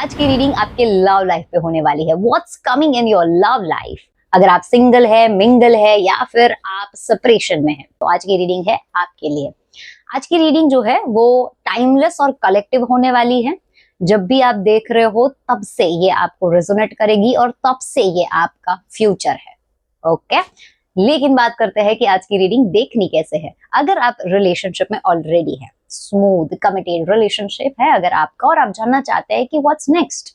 आज की रीडिंग आपके लव लाइफ पे होने वाली है। What's coming in your love life. अगर आप सिंगल है, मिंगल है या फिर आप सेपरेशन में है तो आज की रीडिंग है आपके लिए। आज की रीडिंग जो है वो टाइमलेस और कलेक्टिव होने वाली है। जब भी आप देख रहे हो तब से ये आपको रेजोनेट करेगी और तब से ये आपका फ्यूचर है। ओके, लेकिन बात करते हैं कि आज की रीडिंग देखनी कैसे है। अगर आप रिलेशनशिप में ऑलरेडी है, स्मूथ कमिटेड रिलेशनशिप है अगर आपका, और आप जानना चाहते हैं कि व्हाट्स नेक्स्ट,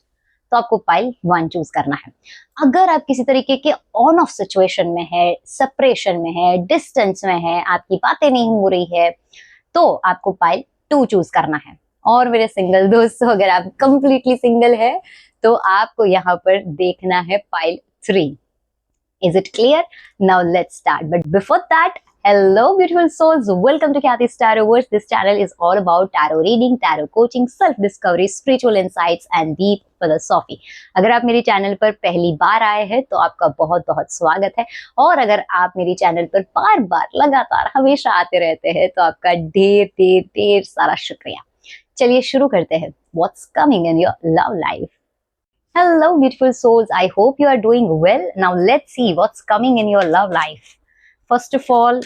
तो आपको पाइल 1 चूज करना है। अगर आप किसी तरीके के ऑन ऑफ सिचुएशन में है, सेपरेशन में है, डिस्टेंस में है, आपकी बातें नहीं हो रही है, तो आपको पाइल 2 चूज करना है। और मेरे सिंगल दोस्तों, अगर आप कंप्लीटली सिंगल है तो आपको यहाँ पर देखना है pile 3। Is it clear? Now let's start. But before that, hello beautiful souls. Welcome to Kathy's Tarotverse. This channel is all about tarot reading, tarot coaching, self-discovery, spiritual insights and deep philosophy. अगर आप मेरे channel पर पहली बार आए हैं तो आपका बहुत बहुत स्वागत है, और अगर आप मेरे चैनल पर बार बार लगातार हमेशा आते रहते हैं तो आपका ढेर ढेर ढेर सारा शुक्रिया। चलिए शुरू करते हैं। What's coming in your love life? Hello beautiful souls, I hope you are doing well. Now let's see what's coming in your love life. First of all,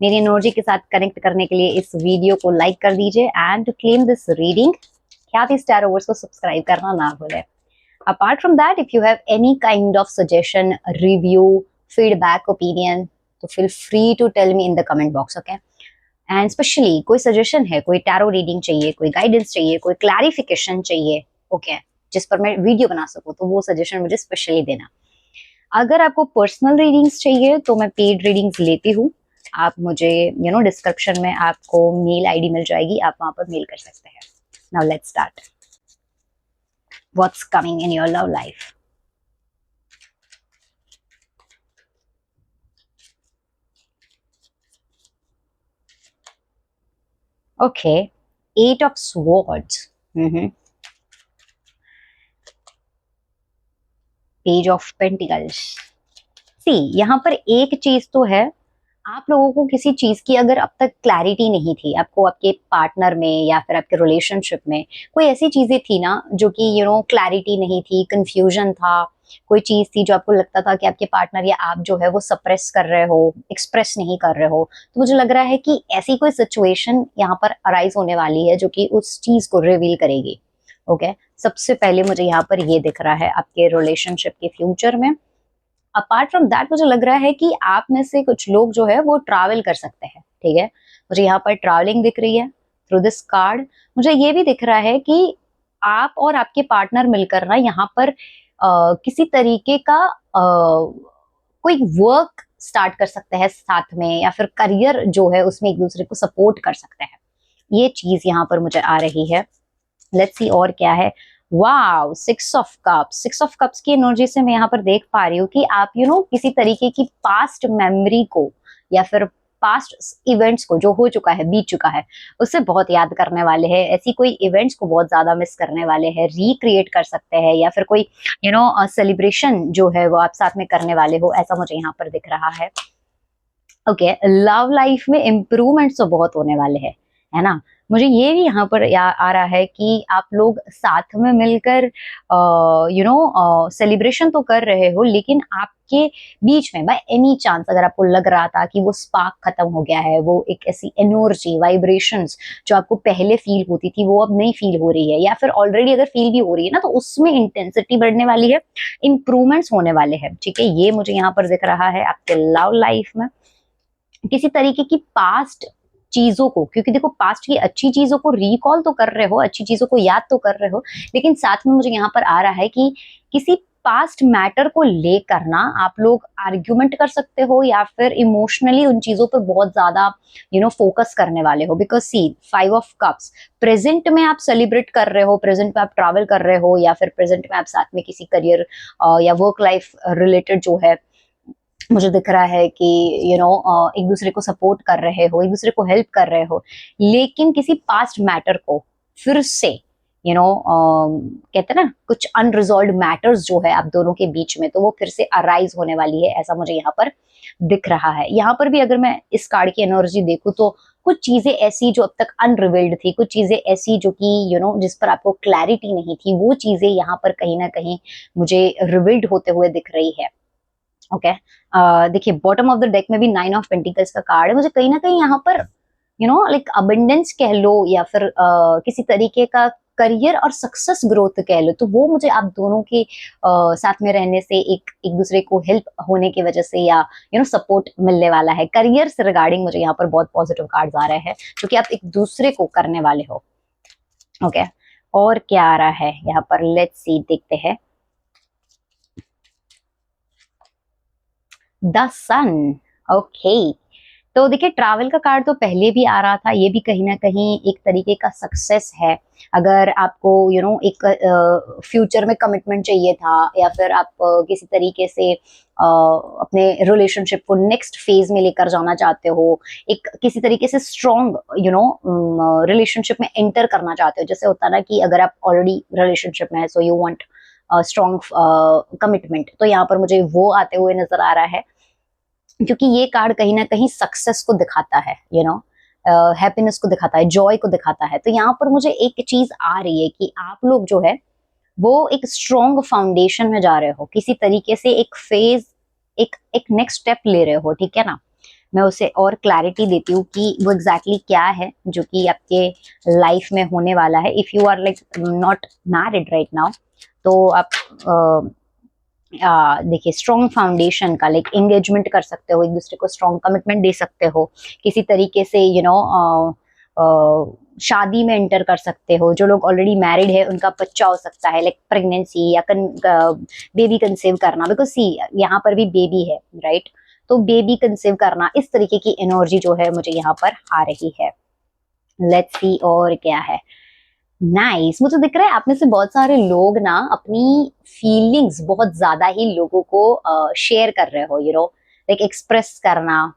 मेरी एनर्जी के साथ कनेक्ट करने के लिए इस वीडियो को लाइक कर दीजिए and to claim this reading Khyati's Tarotverse को सब्सक्राइब करना ना भूलें। Apart from that, if you have any kind of suggestion, review, feedback, opinion, तो feel free to tell me in the comment box. Okay, and specially कोई suggestion है, कोई tarot reading चाहिए, कोई गाइडेंस चाहिए, कोई क्लैरिफिकेशन चाहिए, ओके, जिस पर मैं वीडियो बना सकूं, तो वो सजेशन मुझे स्पेशली देना। अगर आपको पर्सनल रीडिंग्स चाहिए तो मैं पेड रीडिंग्स लेती हूँ। आप मुझे डिस्क्रिप्शन में आपको मेल आईडी मिल जाएगी, आप वहां पर मेल कर सकते हैं। Now let's start. What's coming in your love life? Okay, 8 of swords, page of pentacles. See, यहाँ पर एक चीज तो है, आप लोगों को किसी चीज की अगर अब तक क्लैरिटी नहीं थी, आपको आपके पार्टनर में या फिर आपके रिलेशनशिप में कोई ऐसी चीजें थी ना जो कि क्लैरिटी नहीं थी, कंफ्यूजन था, कोई चीज थी जो आपको लगता था कि आपके पार्टनर या आप जो है वो सप्रेस कर रहे हो, एक्सप्रेस नहीं कर रहे हो, तो मुझे लग रहा है कि ऐसी कोई सिचुएशन यहाँ पर अराइज होने वाली है जो कि उस चीज को रिवील करेगी। ओके, सबसे पहले मुझे यहाँ पर ये दिख रहा है आपके रिलेशनशिप के फ्यूचर में। अपार्ट फ्रॉम दैट, मुझे लग रहा है कि आप में से कुछ लोग जो है वो ट्रैवल कर सकते हैं। ठीक है, मुझे यहाँ पर ट्रैवलिंग दिख रही है थ्रू दिस कार्ड। मुझे ये भी दिख रहा है कि आप और आपके पार्टनर मिलकर ना यहाँ पर किसी तरीके का कोई वर्क स्टार्ट कर सकते हैं साथ में, या फिर करियर जो है उसमें एक दूसरे को सपोर्ट कर सकते हैं। ये चीज यहाँ पर मुझे आ रही है। लेट्स सी और क्या है। Wow, 6 of cups. 6 of cups की एनर्जी से मैं यहाँ पर देख पा रही हूँ कि आप किसी तरीके की पास्ट मेमोरी को या फिर पास्ट इवेंट्स को जो हो चुका है, बीत चुका है, उससे बहुत याद करने वाले हैं। ऐसी कोई इवेंट्स को बहुत ज्यादा मिस करने वाले हैं, रिक्रिएट कर सकते हैं, या फिर कोई सेलिब्रेशन जो है वो आप साथ में करने वाले हो, ऐसा मुझे यहाँ पर दिख रहा है। ओके, लव लाइफ में इम्प्रूवमेंट्स तो बहुत होने वाले हैं, है ना। मुझे ये भी यहाँ पर आ रहा है कि आप लोग साथ में मिलकर सेलिब्रेशन तो कर रहे हो, लेकिन आपके बीच में बाय एनी चांस अगर आपको लग रहा था कि वो स्पार्क खत्म हो गया है, वो एक ऐसी एनर्जी, वाइब्रेशंस जो आपको पहले फील होती थी वो अब नहीं फील हो रही है, या फिर ऑलरेडी अगर फील भी हो रही है ना तो उसमें इंटेंसिटी बढ़ने वाली है, इंप्रूवमेंट्स होने वाले हैं। ठीक है, ये मुझे यहाँ पर दिख रहा है आपके लव लाइफ में। किसी तरीके की पास्ट चीजों को, क्योंकि देखो पास्ट की अच्छी चीजों को रिकॉल तो कर रहे हो, अच्छी चीजों को याद तो कर रहे हो, लेकिन साथ में मुझे यहाँ पर आ रहा है कि किसी पास्ट मैटर को लेकर ना आप लोग आर्ग्यूमेंट कर सकते हो, या फिर इमोशनली उन चीजों पर बहुत ज्यादा फोकस करने वाले हो। Because see, 5 of cups, present में आप सेलिब्रेट कर रहे हो, प्रेजेंट में आप ट्रैवल कर रहे हो, या फिर प्रेजेंट में आप साथ में किसी करियर या वर्क लाइफ रिलेटेड जो है मुझे दिख रहा है कि एक दूसरे को सपोर्ट कर रहे हो, एक दूसरे को हेल्प कर रहे हो, लेकिन किसी पास्ट मैटर को फिर से कहते हैं ना कुछ अनरिजॉल्व मैटर्स जो है आप दोनों के बीच में, तो वो फिर से अराइज होने वाली है, ऐसा मुझे यहाँ पर दिख रहा है। यहाँ पर भी अगर मैं इस कार्ड की एनर्जी देखूं तो कुछ चीजें ऐसी जो अब तक अनरिवील्ड थी, कुछ चीजें ऐसी जो कि जिस पर आपको क्लैरिटी नहीं थी, वो चीजें यहाँ पर कहीं ना कहीं मुझे रिवील्ड होते हुए दिख रही है। ओके देखिए बॉटम ऑफ द डेक में भी 9 ऑफ पेंटिकल्स का कार्ड है। मुझे कहीं ना कहीं यहाँ पर लाइक अबंडेंस कह लो या फिर किसी तरीके का करियर और सक्सेस ग्रोथ कह लो, तो वो मुझे आप दोनों के साथ में रहने से एक दूसरे को हेल्प होने की वजह से या सपोर्ट मिलने वाला है। करियर से रिगार्डिंग मुझे यहाँ पर बहुत पॉजिटिव कार्ड्स आ रहे हैं जो कि आप एक दूसरे को करने वाले हो। ओके और क्या आ रहा है यहाँ पर, लेट्स सी, देखते हैं। The sun. ओके तो देखिए ट्रैवल का कार्ड तो पहले भी आ रहा था, ये भी कहीं ना कहीं एक तरीके का सक्सेस है। अगर आपको एक फ्यूचर में कमिटमेंट चाहिए था या फिर आप किसी तरीके से अपने रिलेशनशिप को नेक्स्ट फेज में लेकर जाना चाहते हो, एक किसी तरीके से स्ट्रॉन्ग रिलेशनशिप में एंटर करना चाहते हो, जैसे होता ना कि अगर आप ऑलरेडी रिलेशनशिप में है so you want strong commitment, तो यहाँ पर मुझे वो आते हुए नजर आ रहा है क्योंकि ये कार्ड कहीं ना कहीं सक्सेस को दिखाता है, हैप्पीनेस को दिखाता है, जॉय को दिखाता है। तो यहाँ पर मुझे एक चीज आ रही है कि आप लोग जो है वो एक स्ट्रॉन्ग फाउंडेशन में जा रहे हो, किसी तरीके से एक फेज, एक नेक्स्ट स्टेप ले रहे हो, ठीक है ना। मैं उसे और क्लैरिटी देती हूँ कि वो एग्जैक्टली क्या है जो कि आपके लाइफ में होने वाला है। If you are like not married right now, तो आप देखिए स्ट्रॉन्ग फाउंडेशन का लाइक एंगेजमेंट कर सकते हो, एक दूसरे को स्ट्रॉन्ग कमिटमेंट दे सकते हो, किसी तरीके से शादी में एंटर कर सकते हो। जो लोग ऑलरेडी मैरिड है उनका बच्चा हो सकता है, लाइक प्रेगनेंसी या बेबी कंसीव करना, बिकॉज सी यहाँ पर भी बेबी है राइट, तो बेबी कंसीव करना, इस तरीके की एनर्जी जो है मुझे यहाँ पर आ रही है। लेट्स सी और क्या है। नाइस मुझे दिख रहा है आप में से बहुत सारे लोग ना अपनी फीलिंग्स बहुत ज्यादा ही लोगों को शेयर कर रहे हो, लाइक एक्सप्रेस करना,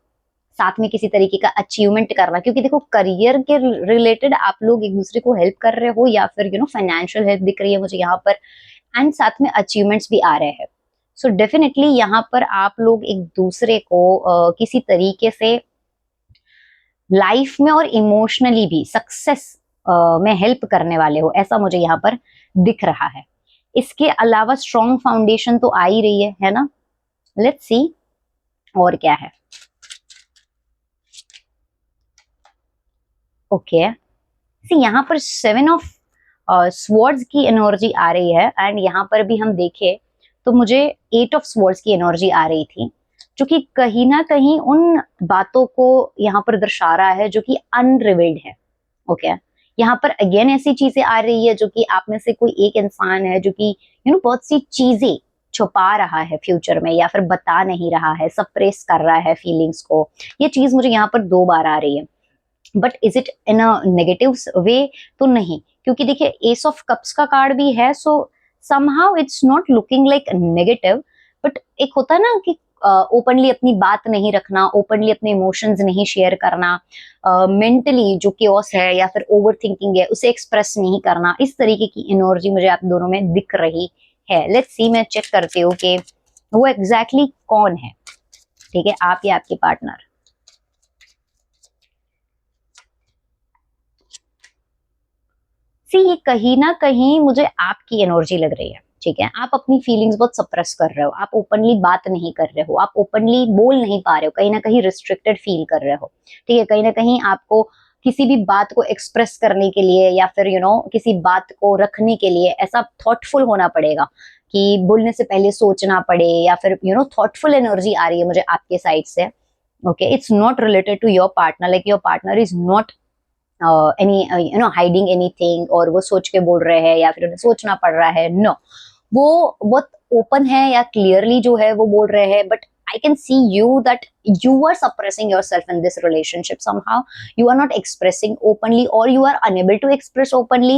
साथ में किसी तरीके का अचीवमेंट करना, क्योंकि देखो करियर के रिलेटेड आप लोग एक दूसरे को हेल्प कर रहे हो या फिर फाइनेंशियल हेल्प दिख रही है मुझे यहाँ पर, एंड साथ में अचीवमेंट्स भी आ रहे हैं। सो डेफिनेटली यहाँ पर आप लोग एक दूसरे को किसी तरीके से लाइफ में और इमोशनली भी सक्सेस में हेल्प करने वाले हो, ऐसा मुझे यहाँ पर दिख रहा है। इसके अलावा स्ट्रॉन्ग फाउंडेशन तो आ ही रही है ना। लेट्स सी और क्या है। ओके सी यहाँ पर 7 ऑफ स्वॉर्ड्स की एनर्जी आ रही है, एंड यहाँ पर भी हम देखें तो मुझे 8 ऑफ स्वॉर्ड्स की एनर्जी आ रही थी, जो कि कहीं ना कहीं उन बातों को यहाँ पर दर्शा रहा है जो कि अनरिवील्ड है। ओके यहाँ पर अगेन ऐसी चीजें आ रही है जो कि आप में से कोई एक इंसान है जो कि बहुत सी चीजें छुपा रहा है फ्यूचर में, या फिर बता नहीं रहा है, सप्रेस कर रहा है फीलिंग्स को। ये चीज मुझे यहाँ पर 2 बार आ रही है, but is it in a negative way तो नहीं, क्योंकि देखिए एस ऑफ कप्स का कार्ड भी है, सो somehow it's not looking like negative, but एक होता है ना कि ओपनली अपनी बात नहीं रखना, ओपनली अपने इमोशंस नहीं शेयर करना, मेंटली जो केओस है या फिर ओवर थिंकिंग है उसे एक्सप्रेस नहीं करना, इस तरीके की एनर्जी मुझे आप दोनों में दिख रही है। लेट्स सी मैं चेक करती हूँ कि वो एग्जैक्टली कौन है, ठीक है, आप या आपके पार्टनर। सी ये कहीं ना कहीं मुझे आपकी एनर्जी लग रही है, ठीक है। आप अपनी फीलिंग्स बहुत सप्रेस कर रहे हो, आप ओपनली बात नहीं कर रहे हो, आप ओपनली बोल नहीं पा रहे हो, कहीं ना कहीं रिस्ट्रिक्टेड फील कर रहे हो, ठीक है। कहीं ना कहीं आपको किसी भी बात को एक्सप्रेस करने के लिए या फिर किसी बात को रखने के लिए ऐसा थॉटफुल होना पड़ेगा कि बोलने से पहले सोचना पड़े, या फिर थॉटफुल एनर्जी आ रही है मुझे आपके साइड से। Okay it's not related to your partner, like your partner is not any hiding anything, और वो सोच के बोल रहे हैं या फिर उन्हें सोचना पड़ रहा है, नो वो बहुत ओपन है या क्लियरली जो है वो बोल रहे हैं। But I can see you that you are suppressing yourself in this relationship somehow. You are not expressing openly, or you are unable to express openly,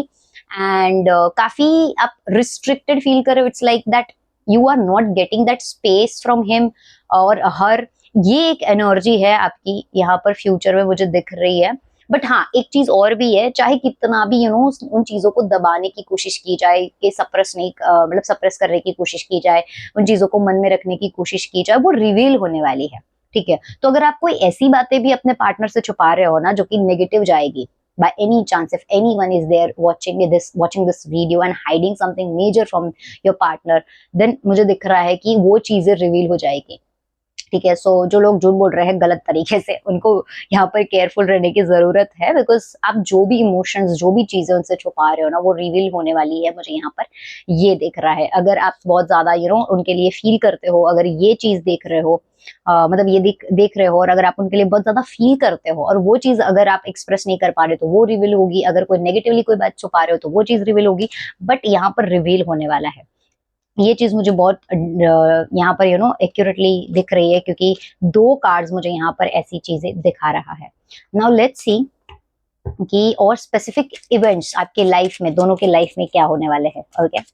and काफी आप restricted feel कर रहे हो. It's like that you are not getting that space from him or her. ये एक energy है आपकी यहाँ पर फ्यूचर में मुझे दिख रही है, बट हाँ, एक चीज और भी है, चाहे कितना भी उन चीजों को दबाने की कोशिश की जाए, कि सप्रेस नहीं मतलब सप्रेस करने की कोशिश की जाए, उन चीजों को मन में रखने की कोशिश की जाए, वो रिवील होने वाली है। ठीक है, तो अगर आप कोई ऐसी बातें भी अपने पार्टनर से छुपा रहे हो ना जो कि नेगेटिव जाएगी, by any chance if anyone is there watching this video and hiding something major from your partner, then मुझे दिख रहा है कि वो चीजें रिवील हो जाएगी। ठीक है, सो जो लोग झूठ बोल रहे हैं गलत तरीके से, उनको यहाँ पर केयरफुल रहने की जरूरत है, बिकॉज आप जो भी इमोशंस, जो भी चीजें उनसे छुपा रहे हो ना, वो रिवील होने वाली है, मुझे यहाँ पर ये दिख रहा है। अगर आप बहुत ज्यादा उनके लिए फील करते हो, अगर ये चीज देख रहे हो, मतलब ये देख रहे हो, और अगर आप उनके लिए बहुत ज्यादा फील करते हो और वो चीज अगर आप एक्सप्रेस नहीं कर पा रहे तो वो रिवील होगी, अगर कोई नेगेटिवली कोई बात छुपा रहे हो तो वो चीज रिवील होगी, बट यहाँ पर रिवील होने वाला है। ये चीज मुझे बहुत यहाँ पर एक्यूरेटली दिख रही है, क्योंकि 2 कार्ड्स मुझे यहाँ पर ऐसी चीजें दिखा रहा है। नाउ लेट्स सी कि और स्पेसिफिक इवेंट्स आपके लाइफ में, दोनों के लाइफ में क्या होने वाले हैं। Okay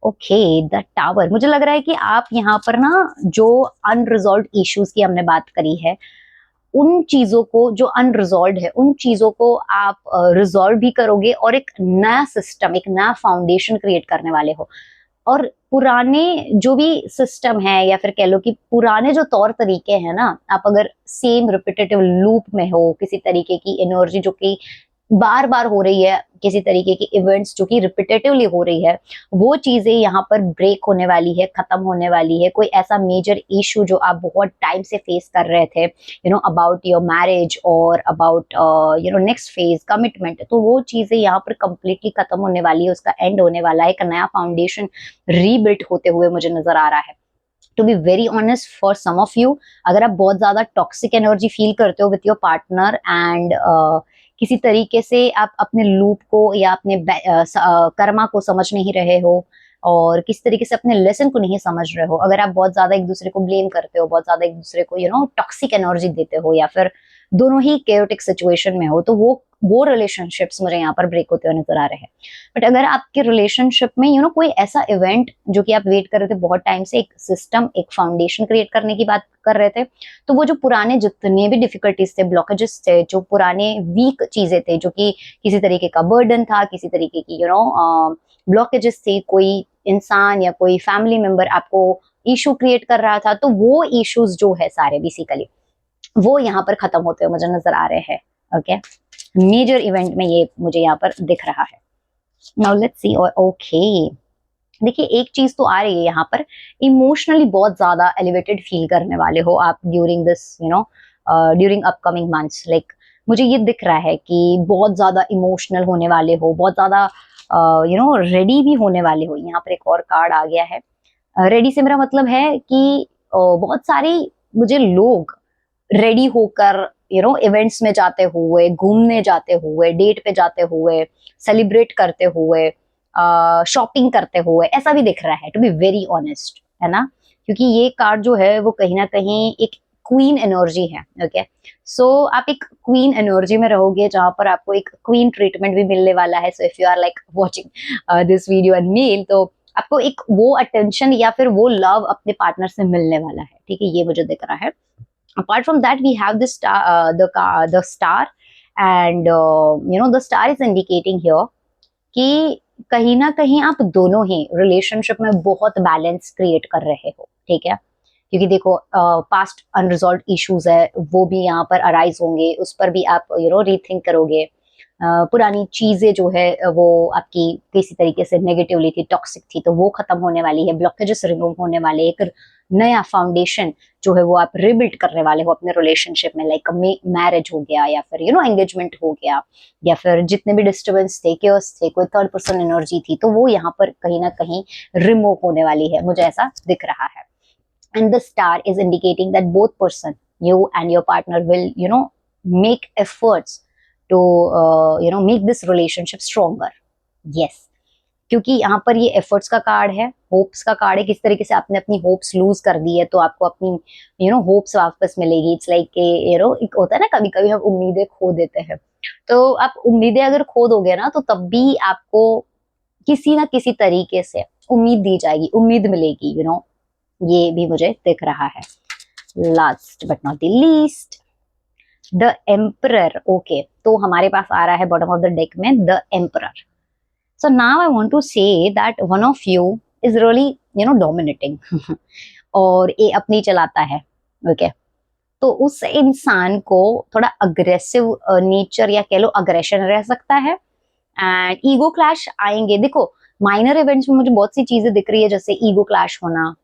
okay, the tower. मुझे लग रहा है कि आप यहाँ पर ना, जो अनरिजॉल्व इश्यूज की हमने बात करी है, उन चीजों को जो अनरिजॉल्व है, उन चीजों को आप रिजॉल्व भी करोगे और एक नया सिस्टम, एक नया फाउंडेशन क्रिएट करने वाले हो। और पुराने जो भी सिस्टम है, या फिर कह लो कि पुराने जो तौर तरीके हैं ना, आप अगर सेम रिपीटेटिव लूप में हो, किसी तरीके की एनर्जी जो कि बार बार हो रही है, किसी तरीके की इवेंट्स जो कि रिपीटेटिवली हो रही है, वो चीजें यहाँ पर ब्रेक होने वाली है, खत्म होने वाली है। कोई ऐसा मेजर इशू जो आप बहुत टाइम से फेस कर रहे थे, अबाउट योर मैरिज और अबाउट नेक्स्ट फेज कमिटमेंट, तो वो चीजें यहाँ पर कंप्लीटली खत्म होने वाली है, उसका एंड होने वाला है, एक नया फाउंडेशन रीबिल्ड होते हुए मुझे नजर आ रहा है। To be very honest, for some of you, अगर आप बहुत ज्यादा टॉक्सिक एनर्जी फील करते हो विथ योर पार्टनर, एंड किसी तरीके से आप अपने लूप को या अपने कर्मा को समझ नहीं रहे हो, और किस तरीके से अपने लेसन को नहीं समझ रहे हो, अगर आप बहुत ज्यादा एक दूसरे को ब्लेम करते हो, बहुत ज्यादा एक दूसरे को टॉक्सिक एनर्जी देते हो, या फिर दोनों ही केयोटिक सिचुएशन में हो, तो वो रिलेशनशिप्स मुझे यहाँ पर ब्रेक होते हुए नजर आ रहे हैं। बट अगर आपके रिलेशनशिप में कोई ऐसा इवेंट जो कि आप वेट कर रहे थे बहुत टाइम से, एक सिस्टम, एक फाउंडेशन क्रिएट करने की बात कर रहे थे, तो वो जो पुराने जितने भी डिफिकल्टीज थे, ब्लॉकेजेस थे, जो पुराने वीक चीजें थे, जो कि किसी तरीके का बर्डन था, किसी तरीके की ब्लॉकेजेस थे, कोई इंसान या कोई फैमिली मेंबर आपको इशू क्रिएट कर रहा था, तो वो इश्यूज जो है सारे बेसिकली वो यहाँ पर खत्म होते हुए मुझे नजर आ रहे हैं। ओके, मेजर इवेंट में ये मुझे यहाँ पर दिख रहा है। Now let's see. ओके, देखिए एक चीज तो आ रही है यहाँ पर, इमोशनली बहुत ज्यादा एलिवेटेड फील करने वाले हो आप during this during upcoming months. Like मुझे ये दिख रहा है कि बहुत ज्यादा इमोशनल होने वाले हो, बहुत ज्यादा रेडी भी होने वाले हो। यहाँ पर एक और कार्ड आ गया है। रेडी से मेरा मतलब है कि बहुत सारे मुझे लोग रेडी होकर इवेंट्स में जाते हुए, घूमने जाते हुए, डेट पे जाते हुए, सेलिब्रेट करते हुए, शॉपिंग करते हुए, ऐसा भी दिख रहा है, टू बी वेरी ऑनेस्ट, है ना, क्योंकि ये कार्ड जो है वो कहीं ना कहीं एक क्वीन एनर्जी है। ओके, सो आप एक क्वीन एनर्जी में रहोगे, जहां पर आपको एक क्वीन ट्रीटमेंट भी मिलने वाला है। So if you are like watching this video and male, तो आपको एक वो अटेंशन या फिर वो लव अपने पार्टनर से मिलने वाला है। ठीक है, ये मुझे दिख रहा है। Apart from that, we have the star, and the star is indicating here कि कहीं ना कहीं आप दोनों ही रिलेशनशिप में बहुत बैलेंस क्रिएट कर रहे हो। ठीक है, क्योंकि देखो पास्ट अनरिजॉल्व इश्यूज है, वो भी यहाँ पर अराइज होंगे, उस पर भी आप रीथिंक करोगे। पुरानी चीजें जो है वो आपकी किसी तरीके से नेगेटिवली थी, टॉक्सिक थी, तो वो खत्म होने वाली है, ब्लॉकेजेस रिमूव होने वाले, एक नया फाउंडेशन जो है वो आप रिबिल्ड करने वाले हो अपने रिलेशनशिप में। लाइक मैरिज हो गया, या फिर एंगेजमेंट हो गया, या फिर जितने भी डिस्टर्बेंस थे, केओस थे, कोई थर्ड पर्सन एनर्जी थी, तो वो यहाँ पर कहीं ना कहीं रिमूव होने वाली है, मुझे ऐसा दिख रहा है। And the star is indicating that both person, you and your partner, will make efforts to make this relationship stronger. Yes, क्योंकि यहाँ पर ये एफर्ट्स का कार्ड है, होप्स का कार्ड है। किस तरीके से आपने अपनी होप्स लूज कर दी है, तो आपको अपनी होप्स वापस मिलेगी। इट्स लाइक एक होता है ना, कभी कभी हम उम्मीदें खो देते हैं, तो आप उम्मीदें अगर खो दोगे ना, तो तब भी आपको किसी ना किसी तरीके से उम्मीद दी जाएगी, उम्मीद मिलेगी। ये भी मुझे दिख रहा है। Last but not the least, the emperor, okay, तो हमारे पास आ रहा है बॉटम ऑफ द डेक में the emperor. So now I want to say that one of you is really dominating और ये अपनी चलाता है. ओके, तो उस इंसान को थोड़ा अग्रेसिव नेचर या कह लो अग्रेशन रह सकता है एंड ईगो क्लैश आएंगे. देखो माइनर इवेंट्स में मुझे बहुत सी चीजें दिख रही है, जैसे ईगो क्लैश होना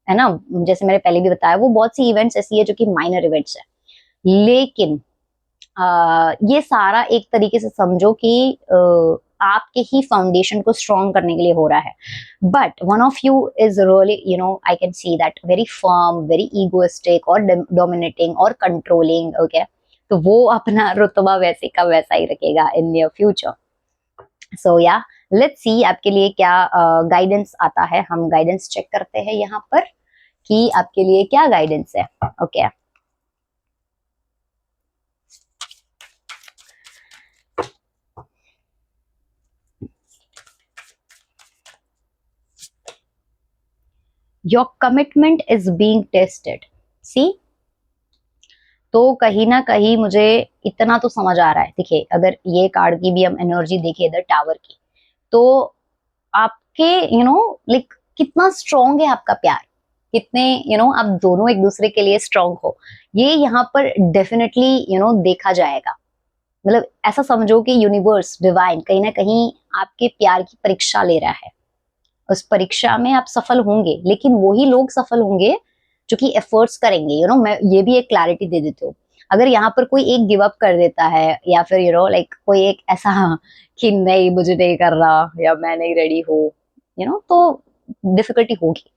है ना, जैसे मैंने पहले भी बताया, वो बहुत सी इवेंट्स ऐसी है जो कि माइनर इवेंट्स है. लेकिन ये सारा एक तरीके से समझो कि आपके ही फाउंडेशन को स्ट्रॉन्ग करने के लिए हो रहा है. But one of you is really I can see that very firm, very egoistic और डोमिनेटिंग और कंट्रोलिंग. ओके, तो वो अपना रुतबा वैसे का वैसा ही रखेगा इन नियर फ्यूचर. सो या लेट्स सी आपके लिए क्या गाइडेंस आता है. हम गाइडेंस चेक करते हैं यहाँ पर कि आपके लिए क्या गाइडेंस है. Okay, your commitment is being tested. See, तो कहीं ना कहीं मुझे इतना तो समझ आ रहा है. देखिए अगर ये कार्ड की भी हम एनर्जी देखें इधर टावर की, तो आपके लाइक कितना स्ट्रांग है आपका प्यार, कितने आप दोनों एक दूसरे के लिए स्ट्रांग हो, ये यहाँ पर डेफिनेटली देखा जाएगा. मतलब ऐसा समझो कि यूनिवर्स डिवाइन कहीं ना कहीं आपके प्यार की परीक्षा ले रहा है. उस परीक्षा में आप सफल होंगे, लेकिन वही लोग सफल होंगे जो कि एफर्ट्स करेंगे. मैं ये भी एक क्लैरिटी दे देती हूँ. अगर यहाँ पर कोई एक गिव अप कर देता है या फिर लाइक कोई एक ऐसा कि नहीं मुझे नहीं कर रहा या मैं नहीं रेडी हूँ, तो डिफिकल्टी होगी.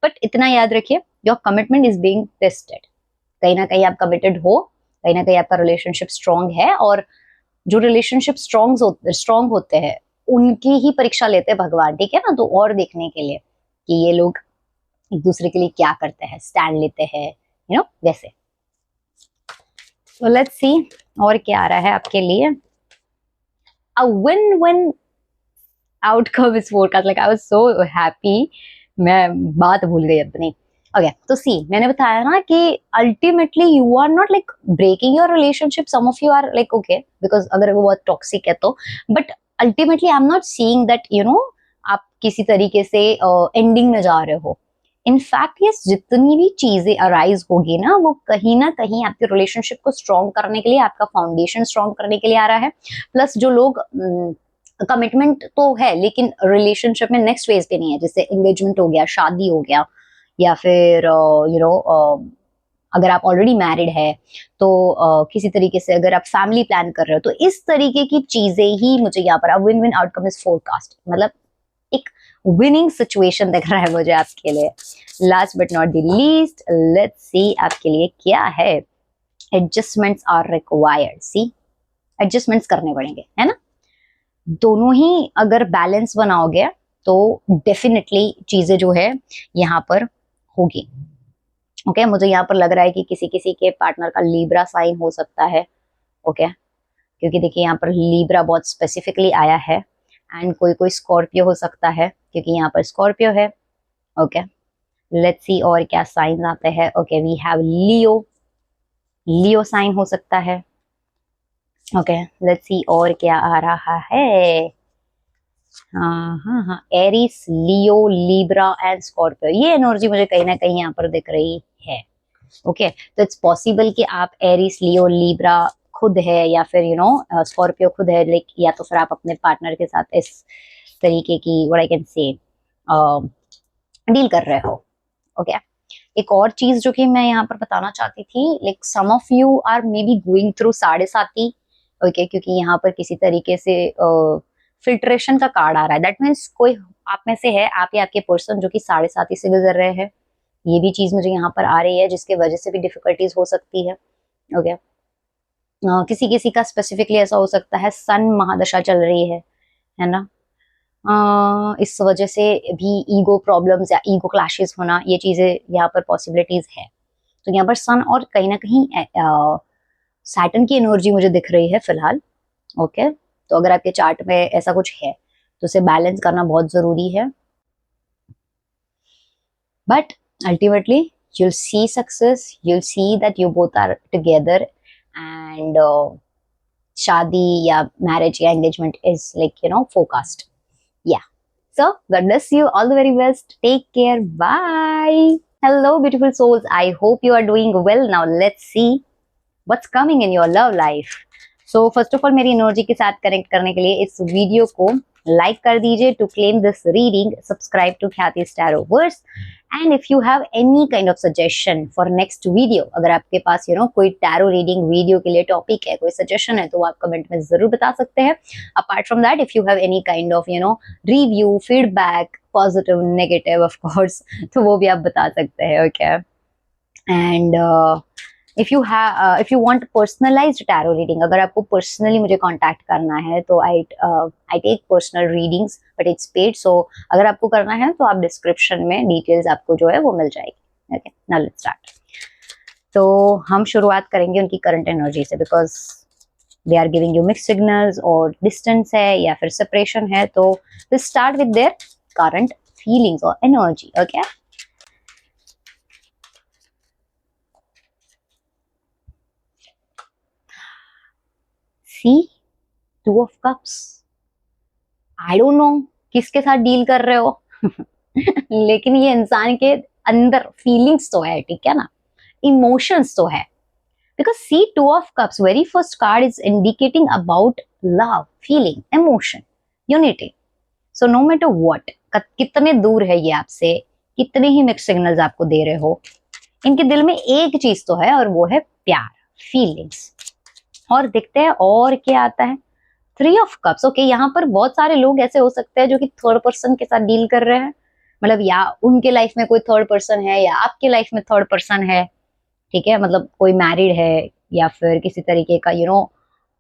बट इतना याद रखिए, your commitment is being tested. कहीं ना कहीं आप कमिटेड हो, कहीं ना कहीं आपका रिलेशनशिप स्ट्रांग है, और जो रिलेशनशिप स्ट्रांग होते हैं उनकी ही परीक्षा लेते हैं भगवान. ठीक है ना, तो और देखने के लिए कि ये लोग एक दूसरे के लिए क्या करते हैं, स्टैंड लेते हैं, वैसे. So let's see और क्या आ रहा है आपके लिए. A win-win outcome is forecast. Like I was so happy. मैं बात भूल गई अपनी. ओके, तो सी मैंने बताया ना कि ultimately you are not like breaking your relationship. Some of you are like okay because अगर वो बहुत टॉक्सिक है तो, but ultimately I am not seeing that आप किसी तरीके से एंडिंग में जा रहे हो. इनफैक्ट ये जितनी भी चीजें अराइज होगी ना कहीं आपके रिलेशनशिप को स्ट्रॉन्ग करने के लिए, आपका फाउंडेशन स्ट्रॉन्ग करने के लिए आ रहा है. प्लस जो लोग कमिटमेंट तो है लेकिन रिलेशनशिप में नेक्स्ट फेज पे नहीं है, जैसे एंगेजमेंट हो गया, शादी हो गया, या फिर अगर आप ऑलरेडी मैरिड है तो किसी तरीके से अगर आप फैमिली प्लान कर रहे हो, तो इस तरीके की चीजें ही मुझे यहाँ पर win win outcome is forecast. मतलब एक विनिंग सिचुएशन दिख रहा है मुझे आपके लिए. Last but not the least, let's see आपके लिए क्या है. Adjustments are required. See, adjustments करने पड़ेंगे, है ना. दोनों ही अगर बैलेंस बनाओगे तो डेफिनेटली चीजें जो है यहाँ पर होगी. ओके, मुझे यहाँ पर लग रहा है कि किसी किसी के पार्टनर का लीब्रा साइन हो सकता है. ओके, क्योंकि देखिए यहाँ पर लीब्रा बहुत स्पेसिफिकली आया है. एंड कोई स्कॉर्पियो हो सकता है क्योंकि यहाँ पर स्कॉर्पियो है. ओके, लेट्स सी और क्या साइन आते हैं. Okay, we have Leo. Leo sign हो सकता है. ओके, लेट्स सी और क्या आ रहा है. हाँ, Aries, Leo, Libra and Scorpio, ये एनर्जी मुझे कहीं ना कहीं यहाँ पर दिख रही है. ओके, तो इट्स पॉसिबल कि आप एरिस, लियो, लीब्रा खुद है या फिर स्कॉर्पियो खुद है, लाइक या तो फिर आप अपने पार्टनर के साथ इस तरीके की what I can say deal कर रहे हो. ओके, एक और चीज जो कि मैं यहाँ पर बताना चाहती थी, like some of you are maybe going through Sade Sati. Okay, क्योंकि यहाँ पर किसी तरीके से फिल्ट्रेशन का कार्ड आ रहा है. दैट मीन्स कोई आप में से है, आप या आपके पर्सन जो कि साढ़े साथी से गुजर रहे हैं. ये भी चीज मुझे यहाँ पर आ रही है जिसके वजह से भी डिफिकल्टीज हो सकती है. ओके, किसी किसी का स्पेसिफिकली ऐसा हो सकता है सन महादशा चल रही है ना. इस वजह से भी ईगो प्रॉब्लम्स या ईगो क्लैशेस होना, ये चीजें यहाँ पर पॉसिबिलिटीज है. तो यहाँ पर सन और कहीं ना कहीं सैटर्न की एनर्जी मुझे दिख रही है फिलहाल. ओके, तो अगर आपके चार्ट में ऐसा कुछ है तो उसे बैलेंस करना बहुत जरूरी है. But ultimately you'll see success, you'll see that you both are together and शादी या मैरिज या एंगेजमेंट इज लाइक फोरकास्ट. या, so God bless you, all the very best, take care, bye. Hello beautiful souls, I hope you are doing well. Now let's see what's coming in your love life. So first of all, मेरी energy के साथ connect करने के लिए इस video को like कर दीजिए to claim this reading, subscribe to Khyati Tarotverse, and if you have any kind of suggestion for next video, अगर आपके पास कोई टैरो रीडिंग वीडियो के लिए टॉपिक है, कोई सजेशन है, तो वो आप कमेंट में जरूर बता सकते हैं. Apart from that, if you have any kind of review, feedback, positive, negative, of course, तो वो भी आप बता सकते हैं. Okay, and if you want personalized tarot reading, अगर आपको पर्सनली मुझे कांटेक्ट करना है तो I take personal readings but it's paid. so अगर आपको करना है तो आप डिस्क्रिप्शन में डिटेल्स आपको जो है वो मिल जाएगी. Okay, now let's start. तो हम शुरुआत करेंगे उनकी करंट एनर्जी से, because they are giving you mix signals, और डिस्टेंस है या फिर सेपरेशन है. तो let's start with their current feelings और energy. Okay, See, Two of Cups. I don't know किसके साथ डील कर रहे हो लेकिन ये इंसान के अंदर फीलिंग्स तो है, ठीक है ना, इमोशंस तो है. Because see two of cups, very first card is indicating about love, feeling, emotion, unity. So no matter what, कितने दूर है ये आपसे, कितने ही मिक्स सिग्नल्स आपको दे रहे हो, इनके दिल में एक चीज तो है, और वो है प्यार, फीलिंग्स. और देखते हैं और क्या आता है. Three of cups. ओके, यहाँ पर बहुत सारे लोग ऐसे हो सकते हैं जो कि थर्ड पर्सन के साथ डील कर रहे हैं, मतलब या उनके लाइफ में कोई थर्ड पर्सन है या आपके लाइफ में थर्ड पर्सन है, ठीक है, मतलब कोई मैरिड है या फिर किसी तरीके का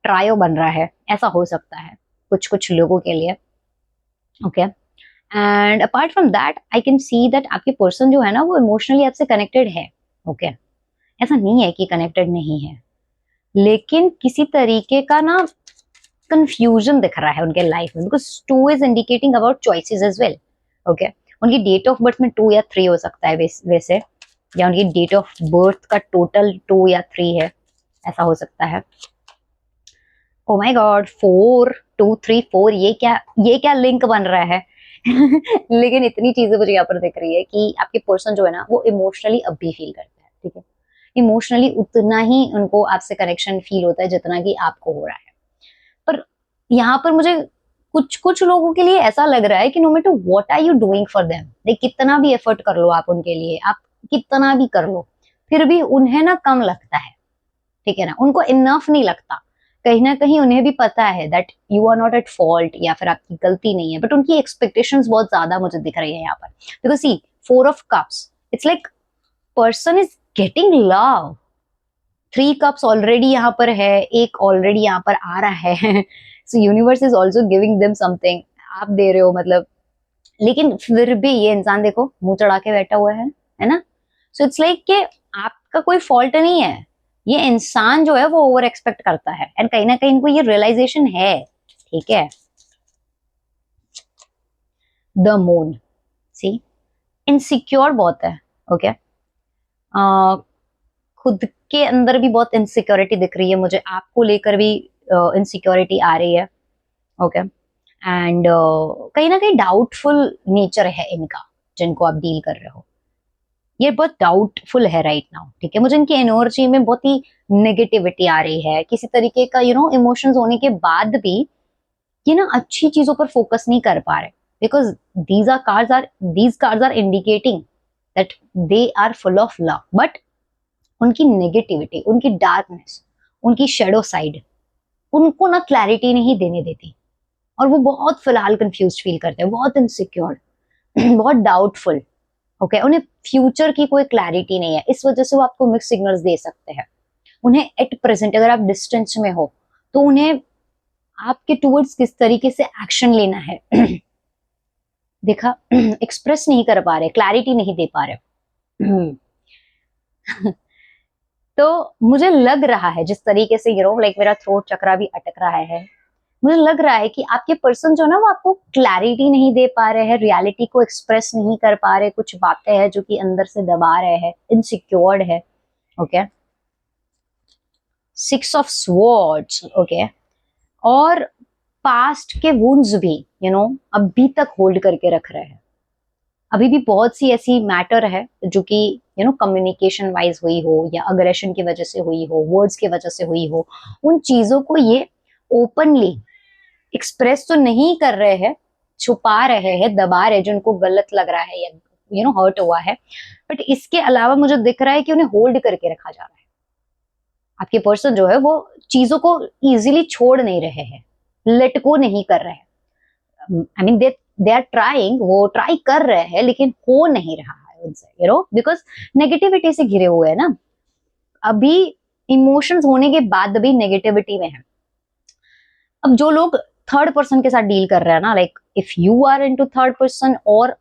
ट्रायो बन रहा है, ऐसा हो सकता है कुछ कुछ लोगों के लिए. Okay, and apart from that I can see that आपके पर्सन जो है ना वो इमोशनली आपसे कनेक्टेड है. ओके, ऐसा नहीं है कि कनेक्टेड नहीं है, लेकिन किसी तरीके का ना कंफ्यूजन दिख रहा है उनके लाइफ में, because 2 is indicating about choices as well. Okay, उनकी डेट ऑफ बर्थ में 2 या 3 हो सकता है वैसे, या उनकी डेट ऑफ बर्थ का टोटल 2 या 3 है, ऐसा हो सकता है. ओ माय गॉड, 4 2 3 4, ये क्या लिंक बन रहा है लेकिन इतनी चीजें मुझे यहाँ पर दिख रही है कि आपके पर्सन जो है ना वो इमोशनली अब भी फील करते हैं, ठीक है, इमोशनली उतना ही उनको आपसे कनेक्शन फील होता है जितना कि आपको हो रहा है. पर यहाँ पर मुझे कुछ लोगों के लिए ऐसा लग रहा है कि no matter what are you doing for them, कितना भी एफर्ट कर लो आप उनके लिए, आप कितना भी कर लो, फिर भी उन्हें ना कम लगता है, ठीक है ना, उनको इनफ नहीं लगता. कहीं ना कहीं उन्हें भी पता है that you are not at fault, या फिर आपकी गलती नहीं है, बट उनकी एक्सपेक्टेशंस बहुत ज्यादा मुझे दिख रही है यहाँ पर. Because see 4 of cups, it's like person is getting love. 3 cups already यहाँ पर है, एक ऑलरेडी यहाँ पर आ रहा है. सो universe is also giving them something, आप दे रहे हो मतलब, लेकिन फिर भी ये इंसान देखो मुंह चढ़ा के बैठा हुआ है ना. सो इट्स लाइक कि आपका कोई फॉल्ट नहीं है, ये इंसान जो है वो ओवर एक्सपेक्ट करता है, एंड कहीं ना कहीं इनको ये रियलाइजेशन है, ठीक है. द मून, सी, इनसिक्योर बहुत है. ओके, खुद के अंदर भी बहुत इनसिक्योरिटी दिख रही है मुझे, आपको लेकर भी इनसिक्योरिटी आ रही है. ओके, एंड कहीं ना कहीं डाउटफुल नेचर है इनका, जिनको आप डील कर रहे हो, ये बहुत डाउटफुल है राइट नाउ, ठीक है. मुझे इनकी एनर्जी में बहुत ही नेगेटिविटी आ रही है, किसी तरीके का इमोशंस होने के बाद भी ये ना अच्छी चीजों पर फोकस नहीं कर पा रहे, because these cards are indicating that they are full of love, but उनकी नेगेटिविटी, उनकी डार्कनेस, उनकी शेडो साइड उनको ना क्लैरिटी नहीं देने देती, और वो बहुत फिलहाल कंफ्यूज फील करते हैं, बहुत इनसिक्योर बहुत डाउटफुल. ओके, उन्हें फ्यूचर की कोई क्लैरिटी नहीं है, इस वजह से वो आपको मिक्स सिग्नल्स दे सकते हैं. उन्हें एट प्रेजेंट, अगर आप डिस्टेंस में हो तो उन्हें आपके टूवर्ड्स किस तरीके से एक्शन लेना है देखा, एक्सप्रेस नहीं कर पा रहे, क्लैरिटी नहीं दे पा रहे. तो मुझे लग रहा है जिस तरीके से लाइक मेरा थ्रोट चक्रा भी अटक रहा है, मुझे लग रहा है कि आपके पर्सन जो ना वो आपको क्लैरिटी नहीं दे पा रहे हैं, रियलिटी को एक्सप्रेस नहीं कर पा रहे, कुछ बातें हैं जो कि अंदर से दबा रहे हैं, इनसिक्योर्ड है. Okay, six of swords, okay, और पास्ट के वुंड्स भी अभी तक होल्ड करके रख रहे हैं। अभी भी बहुत सी ऐसी मैटर है जो कि कम्युनिकेशन वाइज हुई हो या अग्रेशन की वजह से हुई हो, वर्ड्स की वजह से हुई हो, उन चीजों को ये ओपनली एक्सप्रेस तो नहीं कर रहे हैं, छुपा रहे हैं, दबा रहे, जिनको गलत लग रहा है या हर्ट हुआ है, बट इसके अलावा मुझे दिख रहा है कि उन्हें होल्ड करके रखा जा रहा है। आपके पर्सन जो है वो चीजों को इजीली छोड़ नहीं रहे हैं, लेट गो नहीं कर रहे हैं। I mean they are trying, वो ट्राई कर रहे हैं लेकिन हो नहीं रहा है उनसे, बिकॉज नेगेटिविटी से घिरे हुए हैं ना। अभी इमोशंस होने के बाद भी नेगेटिविटी में है। अब जो लोग थर्ड पर्सन के साथ डील कर रहे हैं ना, like if you are into third person, और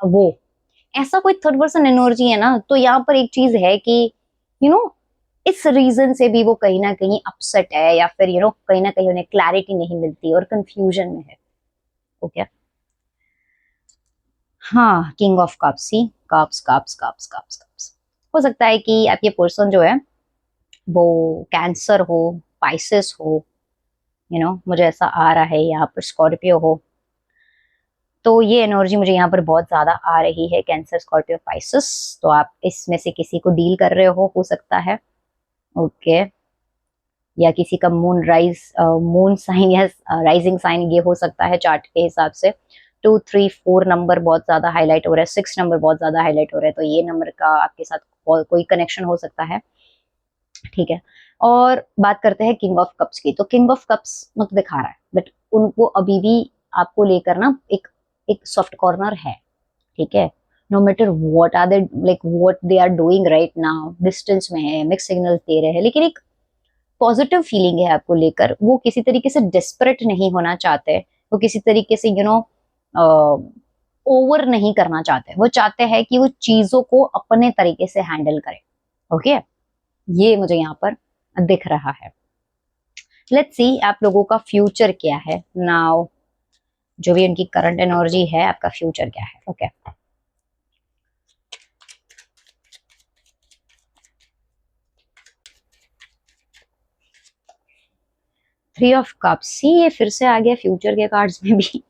वो ऐसा कोई थर्ड पर्सन एनर्जी है ना, तो यहाँ पर एक चीज है कि इस रीजन से भी वो कहीं ना कहीं अपसेट है, या फिर कहीं ना कहीं उन्हें क्लैरिटी नहीं मिलती और कंफ्यूजन में है। ओके, हाँ, king of cups, see, cups cups cups cups cups. हो सकता है कि आपके पर्सन जो है वो कैंसर हो, पाइसेस हो, मुझे ऐसा आ रहा है, यहाँ पर स्कॉर्पियो हो, तो ये एनर्जी मुझे यहाँ पर बहुत ज्यादा आ रही है, कैंसर, स्कॉर्पियो, पाइसेस। तो आप इसमें से किसी को डील कर रहे हो सकता है, ओके, या किसी का मून साइन या राइजिंग साइन ये हो सकता है चार्ट के हिसाब से। 2, 3, 4 नंबर बहुत ज्यादा हाईलाइट हो रहा है, 6 नंबर बहुत ज्यादा हाईलाइट हो रहा है, तो ये नंबर का आपके साथ कोई कनेक्शन हो सकता है, ठीक है। और बात करते हैं किंग ऑफ कप्स की, तो किंग ऑफ कप्स मुझे दिखा रहा है बट उनको अभी भी आपको लेकर ना एक सॉफ्ट कॉर्नर है, ठीक है। No matter what are they, like what they are doing right now, distance में है, मिक्स सिग्नल्स दे रहे हैं, लेकिन एक पॉजिटिव फीलिंग है आपको लेकर। वो किसी तरीके से डेस्परेट नहीं होना चाहते, वो किसी तरीके से ओवर नहीं करना चाहते, वो चाहते हैं कि वो चीजों को अपने तरीके से हैंडल करें, ओके। ये मुझे यहाँ पर दिख रहा है। लेट्स सी आप लोगों का फ्यूचर क्या है नाउ, जो भी उनकी करंट एनर्जी है, आपका फ्यूचर क्या है, ओके। थ्री ऑफ कप्स, सी, ये फिर से आ गया फ्यूचर के कार्ड्स में भी।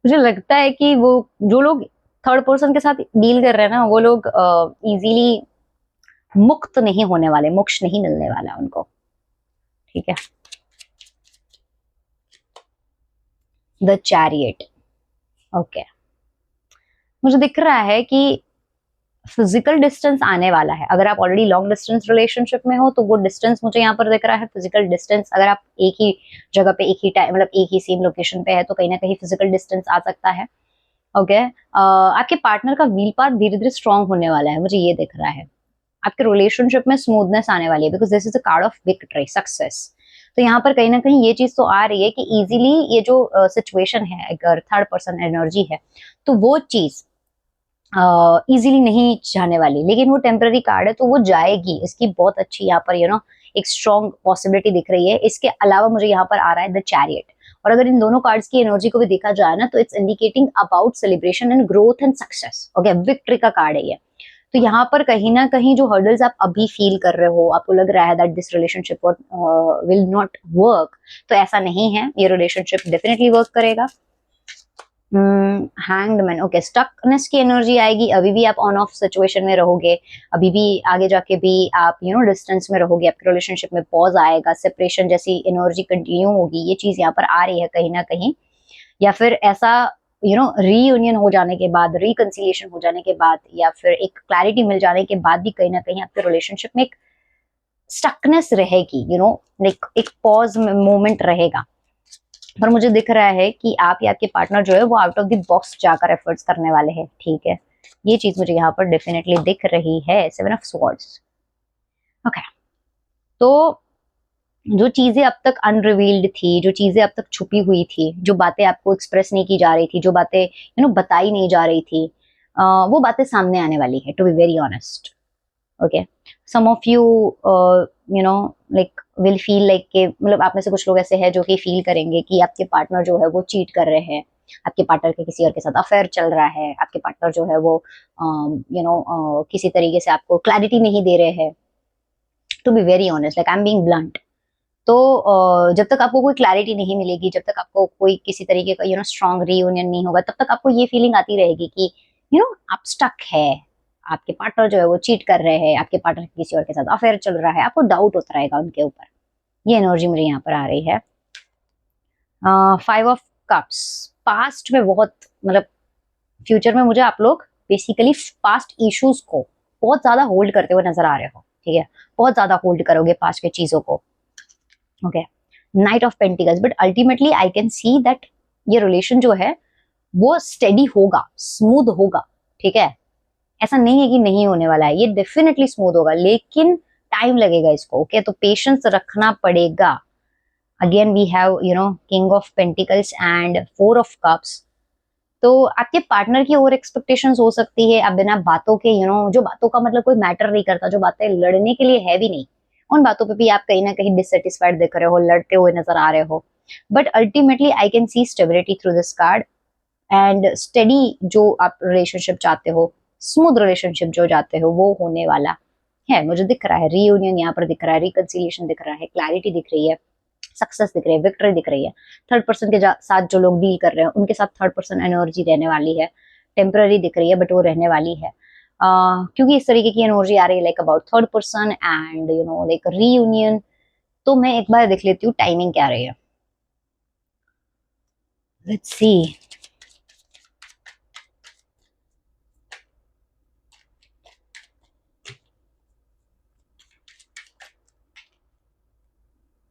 मुझे लगता है कि वो जो लोग थर्ड पर्सन के साथ डील कर रहे हैं ना, वो लोग इजीली मुक्त नहीं होने वाले, मोक्ष नहीं मिलने वाला उनको, ठीक है। द चैरियट, ओके, मुझे दिख रहा है कि फिजिकल डिस्टेंस आने वाला है। अगर आप ऑलरेडी लॉन्ग डिस्टेंस रिलेशनशिप में हो तो वो डिस्टेंस मुझे यहाँ पर दिख रहा है, फिजिकल डिस्टेंस। अगर आप एक ही जगह पे, एक ही टाइम, मतलब एक ही सेम लोकेशन पे है, तो कहीं ना कहीं फिजिकल डिस्टेंस आ सकता है, ओके। आपके पार्टनर का व्हील पाथ धीरे धीरे स्ट्रांग होने वाला है, मुझे ये दिख रहा है। आपके रिलेशनशिप में स्मूथनेस आने वाली है, because this is a card of victory, success. तो यहाँ पर कहीं ना कहीं ये चीज तो आ रही है कि इजीली ये जो सिचुएशन है, अगर थर्ड पर्सन एनर्जी है, तो वो चीज इजीली नहीं जाने वाली, लेकिन वो टेम्पररी कार्ड है तो वो जाएगी। इसकी बहुत अच्छी यहाँ पर एक स्ट्रॉन्ग पॉसिबिलिटी दिख रही है। इसके अलावा मुझे यहाँ पर आ रहा है द चैरियट, और अगर इन दोनों कार्ड्स की एनर्जी को भी देखा जाए ना, तो it's indicating about celebration and growth and success, okay. Victory का कार्ड है ये। तो यहाँ पर कहीं ना कहीं जो हर्डल्स आप अभी फील कर रहे हो, आपको लग रहा है that this relationship will not work, तो ऐसा नहीं है, ये रिलेशनशिप डेफिनेटली वर्क करेगा। हैंग्ड मैन, ओके, स्टकनेस की एनर्जी आएगी। अभी भी आप ऑन ऑफ सिचुएशन में रहोगे, अभी भी आगे जाके भी आप डिस्टेंस में रहोगे, आपके रिलेशनशिप में पॉज आएगा, सेपरेशन जैसी एनर्जी कंटिन्यू होगी, ये चीज यहाँ पर आ रही है कहीं ना कहीं। या फिर ऐसा रीयूनियन हो जाने के बाद, रिकंसिलिएशन हो जाने के बाद, या फिर एक क्लैरिटी मिल जाने के बाद भी कहीं ना कहीं आपके रिलेशनशिप में एक स्टकनेस रहेगी, लाइक एक पॉज मोमेंट रहेगा। पर मुझे दिख रहा है कि आप या आपके पार्टनर जो है वो आउट ऑफ द बॉक्स जाकर एफर्ट्स करने वाले हैं, ठीक है। ये चीज मुझे यहाँ पर डेफिनेटली दिख रही है। 7 ऑफ स्वॉर्ड्स, ओके। तो जो चीजें अब तक अनरिवील्ड थी, जो चीजें अब तक छुपी हुई थी, जो बातें आपको एक्सप्रेस नहीं की जा रही थी, जो बातें बताई नहीं जा रही थी, वो बातें सामने आने वाली है, to be very honest, okay. Some of you like will feel like के, मतलब आप में से कुछ लोग ऐसे हैं जो कि फील करेंगे कि आपके पार्टनर जो है वो चीट कर रहे हैं, आपके पार्टनर के किसी और के साथ अफेयर चल रहा है, आपके पार्टनर जो है वो किसी तरीके से आपको क्लैरिटी नहीं दे रहे हैं। To be very honest, like I am being blunt, तो जब तक आपको कोई क्लैरिटी नहीं मिलेगी, जब तक आपको कोई किसी तरीके का स्ट्रॉन्ग रीयूनियन नहीं होगा, तब तक आपको ये फीलिंग आती रहेगी कि आप स्टक है, आपके पार्टनर जो है वो चीट कर रहे हैं, आपके पार्टनर किसी और के साथ अफेयर चल रहा है, आपको डाउट होता रहेगा उनके ऊपर। ये एनर्जी मुझे यहाँ पर आ रही है। 5 ऑफ कप्स, पास्ट में बहुत मतलब फ्यूचर में मुझे आप लोग बेसिकली पास्ट इश्यूज को बहुत ज्यादा होल्ड करते हुए नजर आ रहे हो, ठीक है, बहुत ज्यादा होल्ड करोगे पास्ट के चीजों को। Okay, night of pentacles, but ultimately I can see that ये रिलेशन जो है वो स्टेडी होगा, स्मूथ होगा, ठीक है, ऐसा नहीं है कि नहीं होने वाला है, ये डेफिनेटली स्मूथ होगा, लेकिन टाइम लगेगा इसको। ओके, तो पेशेंस रखना पड़ेगा। Again we have king of pentacles and 4 of cups. तो आपके पार्टनर की ओवर एक्सपेक्टेशंस हो सकती है, आप बिना बातों के जो बातों का मतलब कोई मैटर नहीं करता, जो बातें लड़ने के लिए है भी नहीं, उन बातों पे भी आप कहीं ना कहीं डिससेटिस्फाइड दिख रहे हो, लड़ते हुए नजर आ रहे हो। But ultimately I can C stability through this card and study जो आप रिलेशनशिप चाहते हो, स्मूथ रिलेशनशिप जो चाहते हो, वो होने वाला है। मुझे दिख रहा है रीयूनियन यहाँ पर दिख रहा है, रिकंसिलिएशन दिख रहा है, क्लैरिटी दिख रही है, सक्सेस दिख रही है, विक्ट्री दिख रही है। थर्ड पर्सन के साथ जो लोग डील कर रहे हैं उनके साथ थर्ड पर्सन एनर्जी रहने वाली है, टेम्पररी दिख रही है बट वो रहने वाली है। क्योंकि इस तरीके की एनर्जी आ रही है like about third person and like reunion. तो मैं एक बार देख लेती हूँ टाइमिंग क्या रही है। Let's see.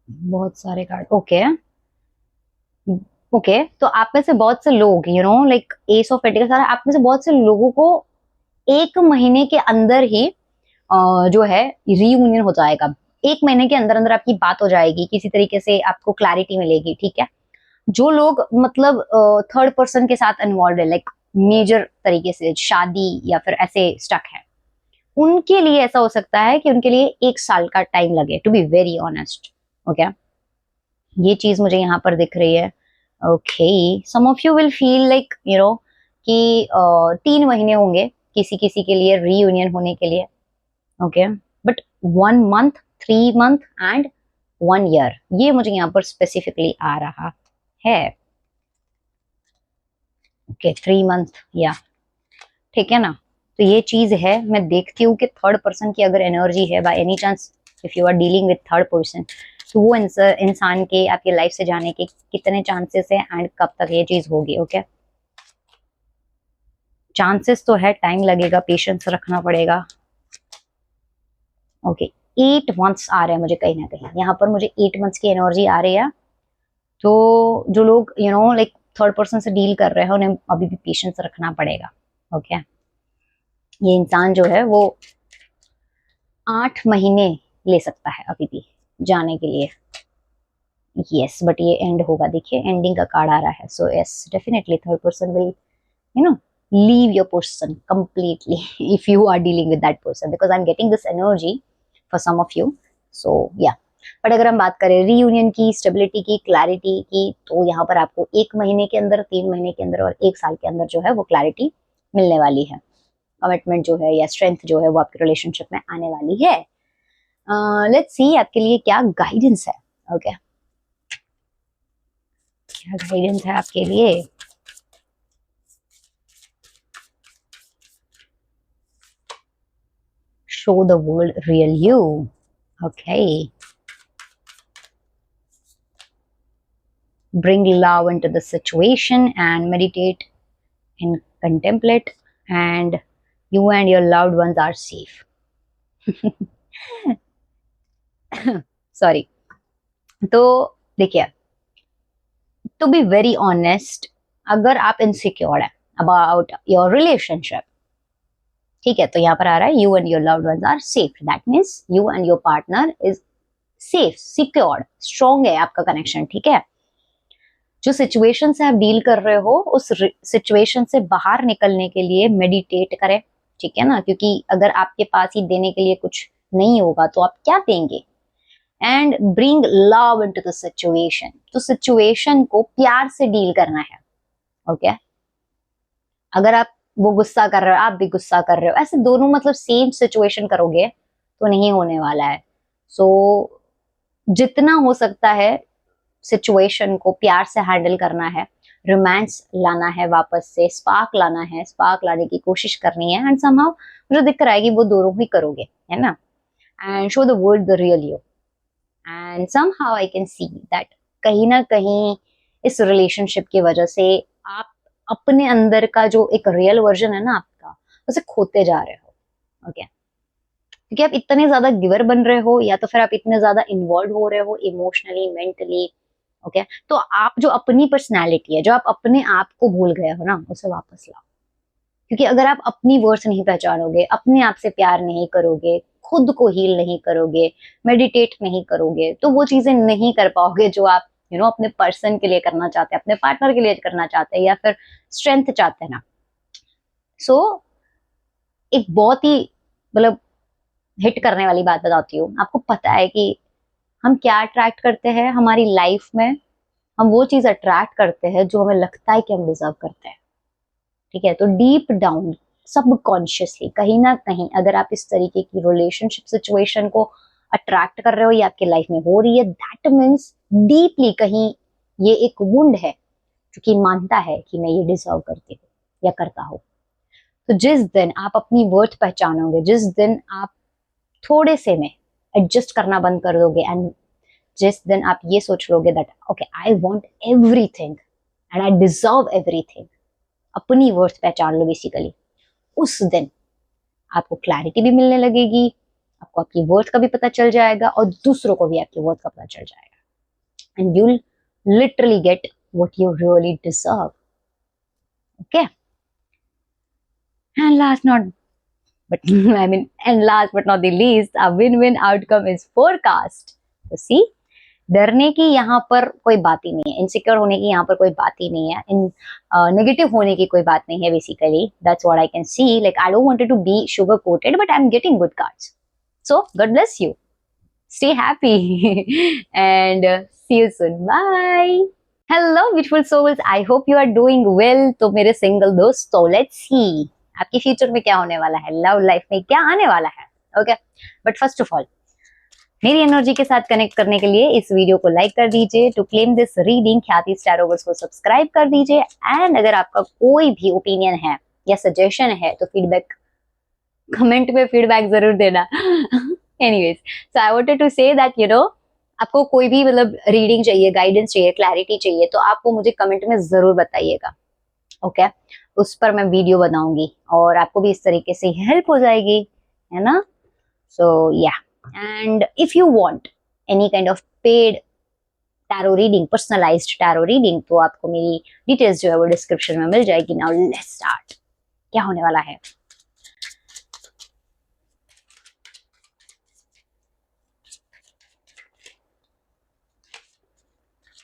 बहुत सारे कार्ड, ओके ओके। तो आप में से बहुत से लोग लाइक एस ऑफ पेंटिकल्स, आप में से बहुत से लोगों को 1 महीने के अंदर ही जो है रीयूनियन हो जाएगा। 1 महीने के अंदर अंदर आपकी बात हो जाएगी, किसी तरीके से आपको क्लैरिटी मिलेगी, ठीक है। जो लोग मतलब थर्ड पर्सन के साथ इन्वॉल्व है, लाइक मेजर तरीके से शादी या फिर ऐसे स्टक है, उनके लिए ऐसा हो सकता है कि उनके लिए 1 साल का टाइम लगे, to be very honest. Okay, ये चीज मुझे यहाँ पर दिख रही है। Okay, some of you will feel like कि 3 महीने होंगे किसी किसी के लिए रीयूनियन होने के लिए। Okay, but 1 month, 3 month and 1 year, ये मुझे यहाँ पर स्पेसिफिकली आ रहा है। ओके, 3 मंथ या ठीक है ना। तो ये चीज है, मैं देखती हूँ कि थर्ड पर्सन की अगर एनर्जी है, by any chance if you are dealing with third person, तो वो इंसान के आपके लाइफ से जाने के कितने चांसेस है एंड कब तक ये चीज होगी। ओके, चांसेस तो है, टाइम लगेगा, पेशेंस रखना पड़ेगा। ओके, 8 मंथ्स आ रहे हैं मुझे कहीं ना कहीं, यहाँ पर मुझे 8 मंथ्स की एनर्जी आ रही है। तो जो लोग लाइक थर्ड पर्सन से डील कर रहे हैं उन्हें अभी भी पेशेंस रखना पड़ेगा। ओके, ये इंसान जो है वो 8 महीने ले सकता है अभी भी जाने के लिए। यस, बट ये एंड होगा, देखिए एंडिंग का कार्ड आ रहा है। So yes, definitely third person will leave your person completely if you are dealing with that person, because I'm getting this energy for some of you. So yeah, but अगर हम बात करें reunion की, stability की, clarity की, तो यहाँ पर आपको 1 महीने के अंदर, 3 महीने के अंदर और 1 साल के अंदर जो है वो क्लैरिटी मिलने वाली है। कमिटमेंट जो है या स्ट्रेंथ जो है वो आपके रिलेशनशिप में आने वाली है। लेट्स सी आपके लिए क्या गाइडेंस है। ओके, क्या गाइडेंस है आपके लिए। Show the world real you. Okay. Bring love into the situation and meditate and contemplate, and you and your loved ones are safe. Sorry. तो देखिए, टू बी वेरी ऑनेस्ट, अगर आप insecure है about your relationship, ठीक है, तो यहाँ पर आ रहा है you and your loved ones are safe. That means you and your partner is safe, secured, strong है आपका कनेक्शन, ठीक है। जो सिचुएशन से आप डील कर रहे हो उस सिचुएशन से बाहर निकलने के लिए मेडिटेट करें, ठीक है ना, क्योंकि अगर आपके पास ही देने के लिए कुछ नहीं होगा तो आप क्या देंगे। And bring love into the situation, तो सिचुएशन को प्यार से डील करना है। ओके, अगर आप वो गुस्सा कर रहे हो, आप भी गुस्सा कर रहे हो, ऐसे दोनों मतलब सेम सिचुएशन करोगे तो नहीं होने वाला है। सो जितना हो सकता है सिचुएशन को प्यार से हैंडल करना है, रोमांस लाना है, वापस से स्पार्क लाना है, स्पार्क लाने की कोशिश करनी है, एंड समहाउ मुझे दिख रहा है कि वो दोनों ही करोगे, है ना, and show the world the real you, and somehow I can see that कहीं ना कहीं इस रिलेशनशिप की वजह से आप अपने अंदर का जो एक रियल वर्जन है ना आपका, उसे खोते जा रहे हो। ओके, क्योंकि आप इतने ज्यादा गिवर बन रहे हो, या तो फिर आप इतने ज्यादा इन्वॉल्व हो रहे हो इमोशनली, मेंटली। ओके, तो आप जो अपनी पर्सनैलिटी है, जो आप अपने आप को भूल गए हो ना, उसे वापस लाओ। क्योंकि अगर आप अपनी वर्ड्स नहीं पहचानोगे, अपने आप से प्यार नहीं करोगे, खुद को हील नहीं करोगे, मेडिटेट नहीं करोगे, तो वो चीजें नहीं कर पाओगे जो आप अपने पर्सन के लिए करना चाहते हैं, अपने पार्टनर के लिए करना चाहते हैं, या फिर स्ट्रेंथ चाहते हैं ना। सो एक बहुत ही मतलब हिट करने वाली बात बताती हूँ आपको। पता है कि हम क्या अट्रैक्ट करते हैं हमारी लाइफ में? हम वो चीज अट्रैक्ट करते हैं जो हमें लगता है कि हम डिजर्व करते हैं। ठीक है, तो डीप डाउन सबकॉन्शियसली कहीं ना कहीं अगर आप इस तरीके की रिलेशनशिप सिचुएशन को अट्रैक्ट कर रहे हो या आपकी लाइफ में हो रही है, दैट मीन्स डीपली कहीं ये एक वुंड है जो कि मानता है कि मैं ये डिजर्व करती हूँ या करता हूँ। तो जिस दिन आप अपनी वर्थ पहचानोगे, जिस दिन आप थोड़े से में एडजस्ट करना बंद कर दोगे, एंड जिस दिन आप ये सोच लोगे that okay I want everything and I deserve everything, अपनी वर्थ पहचान लो बेसिकली, उस दिन आपको क्लैरिटी भी मिलने लगेगी, आपको आपकी वर्थ का भी पता चल जाएगा और दूसरों को भी आपकी वर्थ का पता चल जाएगा, and you will literally get what you really deserve. Okay, and last not but I mean, and last but not the least, a win-win outcome is forecast. तो सी, डरने की यहाँ पर कोई बात ही नहीं है, इनसिक्योर होने की यहाँ पर कोई बात ही नहीं है, नेगेटिव होने की कोई बात नहीं है। Basically that's what I can see. Like I don't wanted to be sugar coated, but I am getting good cards, so God bless you, stay happy and see you soon, bye. Hello beautiful souls, I hope you are doing well. तो मेरे single दोस्तों, let's see आपके future में क्या होने वाला है, love life में क्या आने वाला है। Okay, but first of all मेरी एनर्जी के साथ कनेक्ट करने के लिए इस वीडियो को लाइक कर दीजिए। टू क्लेम दिस रीडिंग ख्याति टैरोवर्ड्स को सब्सक्राइब कर दीजिए, एंड अगर आपका कोई भी ओपिनियन है या सजेशन है तो फीडबैक कमेंट में फीडबैक जरूर देना। Anyways, so I wanted to say that आपको कोई भी मतलब रीडिंग चाहिए, गाइडेंस चाहिए, क्लैरिटी चाहिए, तो आप वो मुझे कमेंट में जरूर बताइएगा। ओके, उस पर मैं वीडियो बनाऊंगी और आपको भी इस तरीके से हेल्प हो जाएगी, है ना। सो या, and if you want any kind of paid tarot reading, personalised tarot reading, तो आपको मेरी डिटेल्स जो है वो डिस्क्रिप्शन में मिल जाएगी। नाउ लेट्स स्टार्ट, क्या होने वाला है।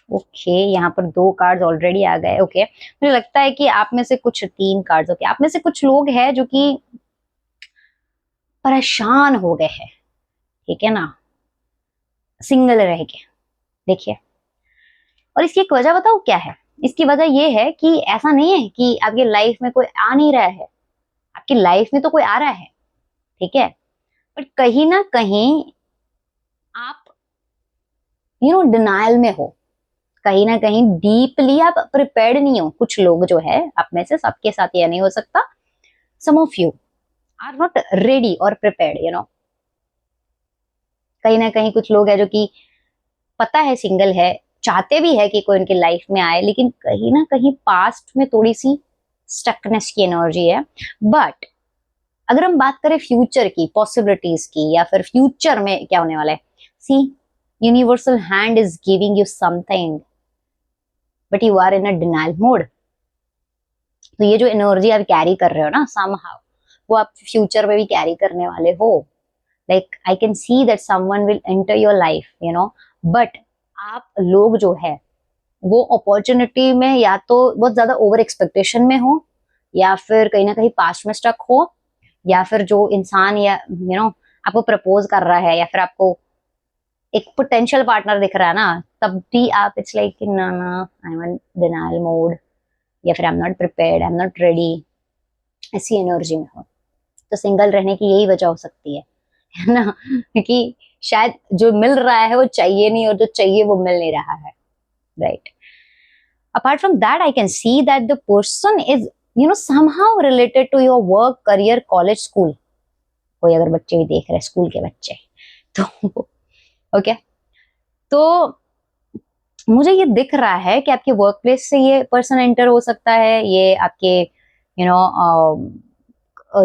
ओके, यहाँ पर 2 कार्ड्स ऑलरेडी आ गए। ओके, मुझे लगता है कि आप में से कुछ 3 कार्ड्स, ओके, आप में से कुछ लोग हैं जो कि परेशान हो गए हैं, ठीक है ना, सिंगल रह के। देखिए, और इसकी एक वजह बताओ क्या है। इसकी वजह ये है कि ऐसा नहीं है कि आपकी लाइफ में कोई आ नहीं रहा है, आपकी लाइफ में तो कोई आ रहा है, ठीक है, बट कहीं ना कहीं आप डिनायल में हो, कहीं ना कहीं डीपली आप प्रिपेयर्ड नहीं हो। कुछ लोग जो है, आप में से सबके साथ ये नहीं हो सकता, some of you are not ready और प्रिपेयर्ड। कहीं ना कहीं कुछ लोग हैं जो कि पता है सिंगल है, चाहते भी है कि कोई उनकी लाइफ में आए, लेकिन कहीं ना कहीं पास्ट में थोड़ी सी स्टकनेस की एनर्जी है। बट अगर हम बात करें फ्यूचर की पॉसिबिलिटीज की, या फिर फ्यूचर में क्या होने वाला है, see, universal hand is giving you something but you are in a denial mode. तो ये जो एनर्जी आप कैरी कर रहे हो ना, समहाउ वो आप फ्यूचर में भी कैरी करने वाले हो। Like I can see that someone will enter your life, but आप लोग जो है वो अपॉर्चुनिटी में या तो बहुत ज्यादा ओवर एक्सपेक्टेशन में हो, या फिर कहीं ना कहीं पास्ट में स्टक हो, या फिर जो इंसान या आपको प्रपोज कर रहा है, या फिर आपको एक पोटेंशियल पार्टनर दिख रहा है ना, तब भी आप इट्स लाइक ना I M in denial mode, या फिर आई am not prepared, I am not ready, ऐसी एनर्जी में हो। तो सिंगल रहने की यही वजह हो सकती है ना, क्योंकि शायद जो मिल रहा है वो चाहिए नहीं, और जो चाहिए वो मिल नहीं रहा है, right? Apart from that, I can see that the person is, somehow related to your work, career, college, school. कोई अगर बच्चे भी देख रहे हैं, स्कूल के बच्चे, तो ओके, तो मुझे ये दिख रहा है कि आपके वर्क प्लेस से ये पर्सन एंटर हो सकता है, ये आपके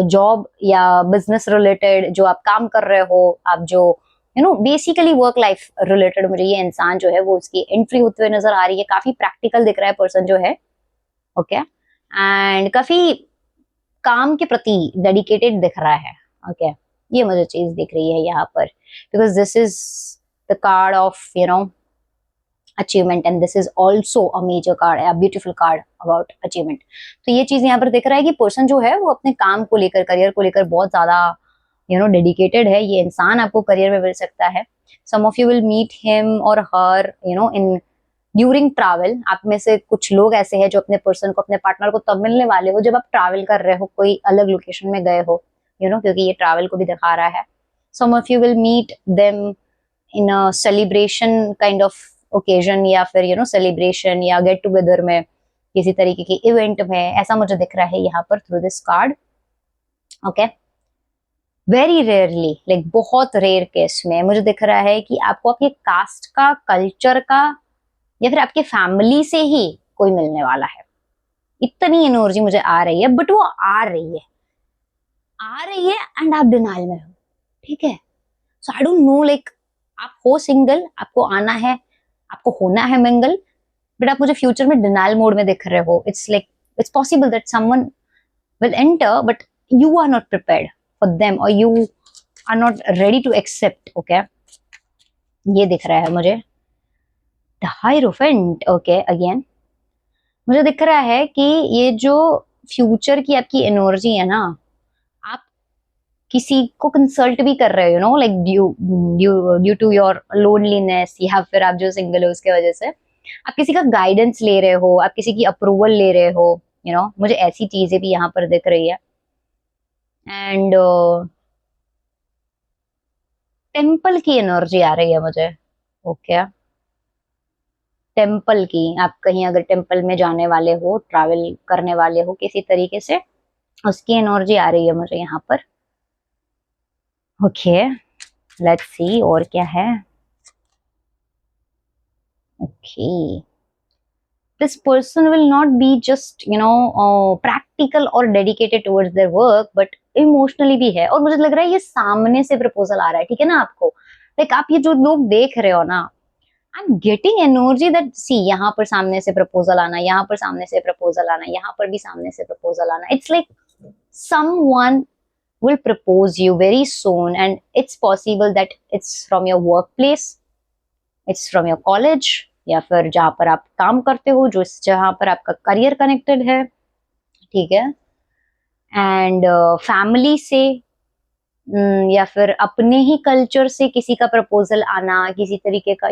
जॉब या बिजनेस रिलेटेड जो आप काम कर रहे हो, आप जो बेसिकली वर्क लाइफ रिलेटेड, मुझे ये इंसान जो है वो उसकी एंट्री होते हुए नजर आ रही है। काफी प्रैक्टिकल दिख रहा है पर्सन जो है, ओके, एंड काफी काम के प्रति डेडिकेटेड दिख रहा है, ओके। ये मुझे चीज दिख रही है यहाँ पर, because this is the card of achievement, and this is also a major card, a beautiful card about achievement. तो ये चीज यहाँ पर दिख रहा है कि पर्सन जो है वो अपने काम को लेकर, करियर को लेकर बहुत ज्यादा डेडिकेटेड है। ये इंसान आपको करियर में मिल सकता है। Some of you will meet him और हर इन ड्यूरिंग ट्रैवल। आप में से कुछ लोग ऐसे हैं जो अपने पर्सन को, अपने पार्टनर को तब मिलने वाले हो जब आप ट्रैवल कर रहे हो, कोई अलग लोकेशन में गए हो, क्योंकि ये ट्रैवल को भी दिखा रहा है। Some of you will meet them in a celebration kind of occasion, या फिर सेलिब्रेशन या गेट टुगेदर में, किसी तरीके के इवेंट में, ऐसा मुझे दिख रहा है यहाँ पर through this card, okay. Very rarely, like बहुत रेयर केस में मुझे दिख रहा है कि आपको आपके कास्ट का, कल्चर का, या फिर आपके फैमिली से ही कोई मिलने वाला है। इतनी एनर्जी मुझे आ रही है, बट वो आ रही है एंड आप डिनाइल में हो, ठीक है। सो आई डोंट नो, लाइक आप हो सिंगल, आपको आना है, आपको होना है मिंगल, बट आप मुझे फ्यूचर में डिनाइल मोड में दिख रहे हो। It's like it's possible that someone will enter, but you are not prepared for them, और you are not ready to accept, okay. ये दिख रहा है मुझे द हायरोफेंट, ओके। अगेन मुझे दिख रहा है कि ये जो फ्यूचर की आपकी एनर्जी है ना, आप किसी को कंसल्ट भी कर रहे हो, like due to your loneliness, या फिर आप जो सिंगल हो उसके वजह से आप किसी का गाइडेंस ले रहे हो, आप किसी की अप्रूवल ले रहे हो, मुझे ऐसी चीजें भी यहाँ पर दिख रही है। एंड टेम्पल की एनर्जी आ रही है मुझे, ओके। टेम्पल की, आप कहीं अगर टेम्पल में जाने वाले हो, ट्रैवल करने वाले हो किसी तरीके से, उसकी एनर्जी आ रही है मुझे यहाँ पर, ओके। लेट्स सी और क्या है, okay. This person will not be just practical और dedicated towards their work, but emotionally भी है। और मुझे लग रहा है ये सामने से प्रपोजल आ रहा है, ठीक है ना आपको, लाइक आप ये जो लोग देख रहे हो ना, I am getting energy that, see यहाँ पर सामने से प्रपोजल आना, यहाँ पर सामने से प्रपोजल आना, यहाँ पर भी सामने से प्रपोजल आना। It's like someone will propose you very soon, and it's possible that it's from your workplace, it's from your college, या फिर जहां पर आप काम करते हो, जो जहां पर आपका करियर कनेक्टेड है, ठीक है। एंड फैमिली से, या फिर अपने ही कल्चर से किसी का प्रपोजल आना, किसी तरीके का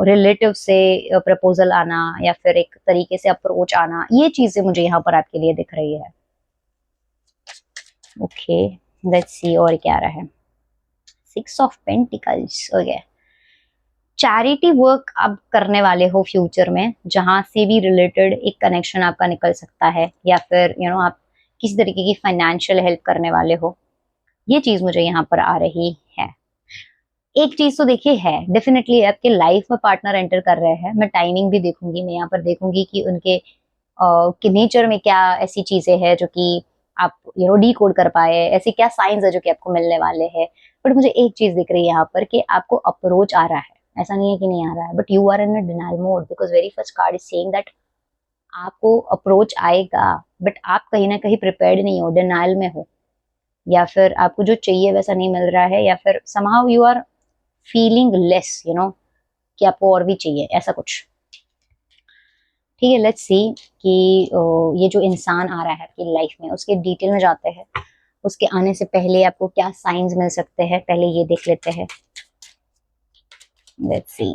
रिलेटिव से प्रपोजल आना, या फिर एक तरीके से अप्रोच आना, ये चीजें मुझे यहाँ पर आपके लिए दिख रही है, ओके। लेट्स सी और क्या रहा है, 6 of pentacles, okay. Charity work आप करने वाले हो फ्यूचर में, जहां से भी रिलेटेड एक कनेक्शन आपका निकल सकता है, या फिर आप किसी तरीके की फाइनेंशियल हेल्प करने वाले हो, ये चीज मुझे यहाँ पर आ रही है। एक चीज तो देखिए है डेफिनेटली, आपके लाइफ में पार्टनर एंटर कर रहे हैं। मैं टाइमिंग भी देखूंगी, मैं यहाँ पर देखूंगी कि उनके नेचर में क्या ऐसी चीजें हैं जो कि आप डी कोड कर पाए, ऐसे क्या साइंस है जो कि आपको मिलने वाले हैं। बट मुझे एक चीज दिख रही है यहाँ पर कि आपको अप्रोच आ रहा है, ऐसा नहीं है कि नहीं आ रहा है, but you are in a denial mode, because very first card is saying that आपको अप्रोच आएगा, बट आप कहीं ना कहीं प्रिपेयर्ड नहीं हो, डिनाइल में हो, या फिर आपको जो चाहिए वैसा नहीं मिल रहा है, या फिर somehow you are feeling less, कि आपको और भी चाहिए, ऐसा कुछ, ठीक है। लेट्स सी कि ये जो इंसान आ रहा है आपकी लाइफ में, उसके डिटेल में जाते हैं। उसके आने से पहले आपको क्या साइंस मिल सकते हैं, पहले ये देख लेते हैं। Let's see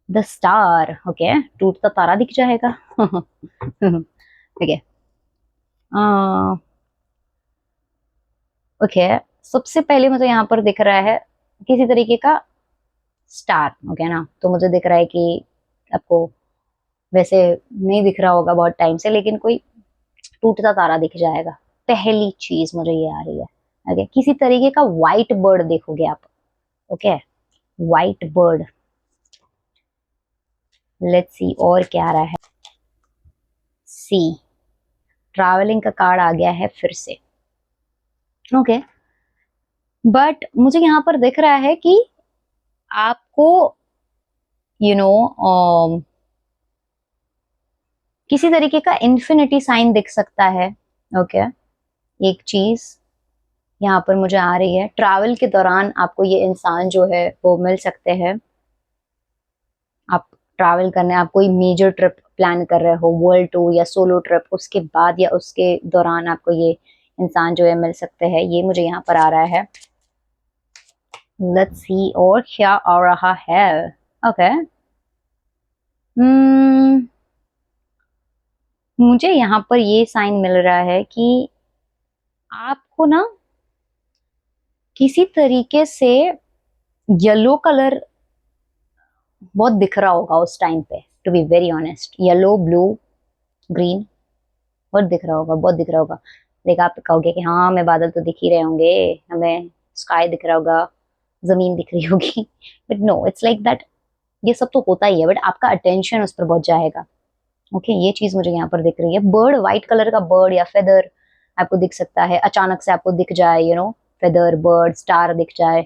the star, okay. टूटता तारा दिख जाएगा, ओके, ओके। सबसे पहले मुझे यहाँ पर दिख रहा है किसी तरीके का स्टार, ओके ना। तो मुझे दिख रहा है कि आपको वैसे नहीं दिख रहा होगा बहुत टाइम से, लेकिन कोई टूटता तारा दिख जाएगा। पहली चीज मुझे ये आ रही है, ओके। किसी तरीके का व्हाइट बर्ड देखोगे आप, okay, white bird. Let's see और क्या आ रहा है। सी, ट्रैवलिंग का कार्ड आ गया है फिर से, ओके। बट मुझे यहाँ पर दिख रहा है कि आपको यू you नो know, किसी तरीके का इन्फिनिटी साइन दिख सकता है, ओके। एक चीज यहाँ पर मुझे आ रही है, ट्रैवल के दौरान आपको ये इंसान जो है वो मिल सकते हैं। आप ट्रैवल करने, आप कोई मेजर ट्रिप प्लान कर रहे हो, वर्ल्ड टूर या सोलो ट्रिप, उसके बाद या उसके दौरान आपको ये इंसान जो है मिल सकते हैं। ये मुझे यहाँ पर आ रहा है। लेट्स सी और क्या आ रहा है, ओके। मुझे यहाँ पर ये साइन मिल रहा है कि आपको ना किसी तरीके से येलो कलर बहुत दिख रहा होगा उस टाइम पे, to be very honest. Yellow, blue, green बहुत दिख रहा होगा, बहुत दिख रहा होगा। देखा, आप कहोगे कि हाँ हमें बादल तो दिख ही रहे होंगे, हमें स्काई दिख रहा होगा, जमीन दिख रही होगी, but no, it's like that. ये सब तो होता ही है, बट आपका अटेंशन उस पर बहुत जाएगा, ओके। ये चीज मुझे यहाँ पर दिख रही है। बर्ड, व्हाइट कलर का बर्ड या फेदर आपको दिख सकता है, अचानक से आपको दिख जाए, you know, feather, bird, star दिख जाए,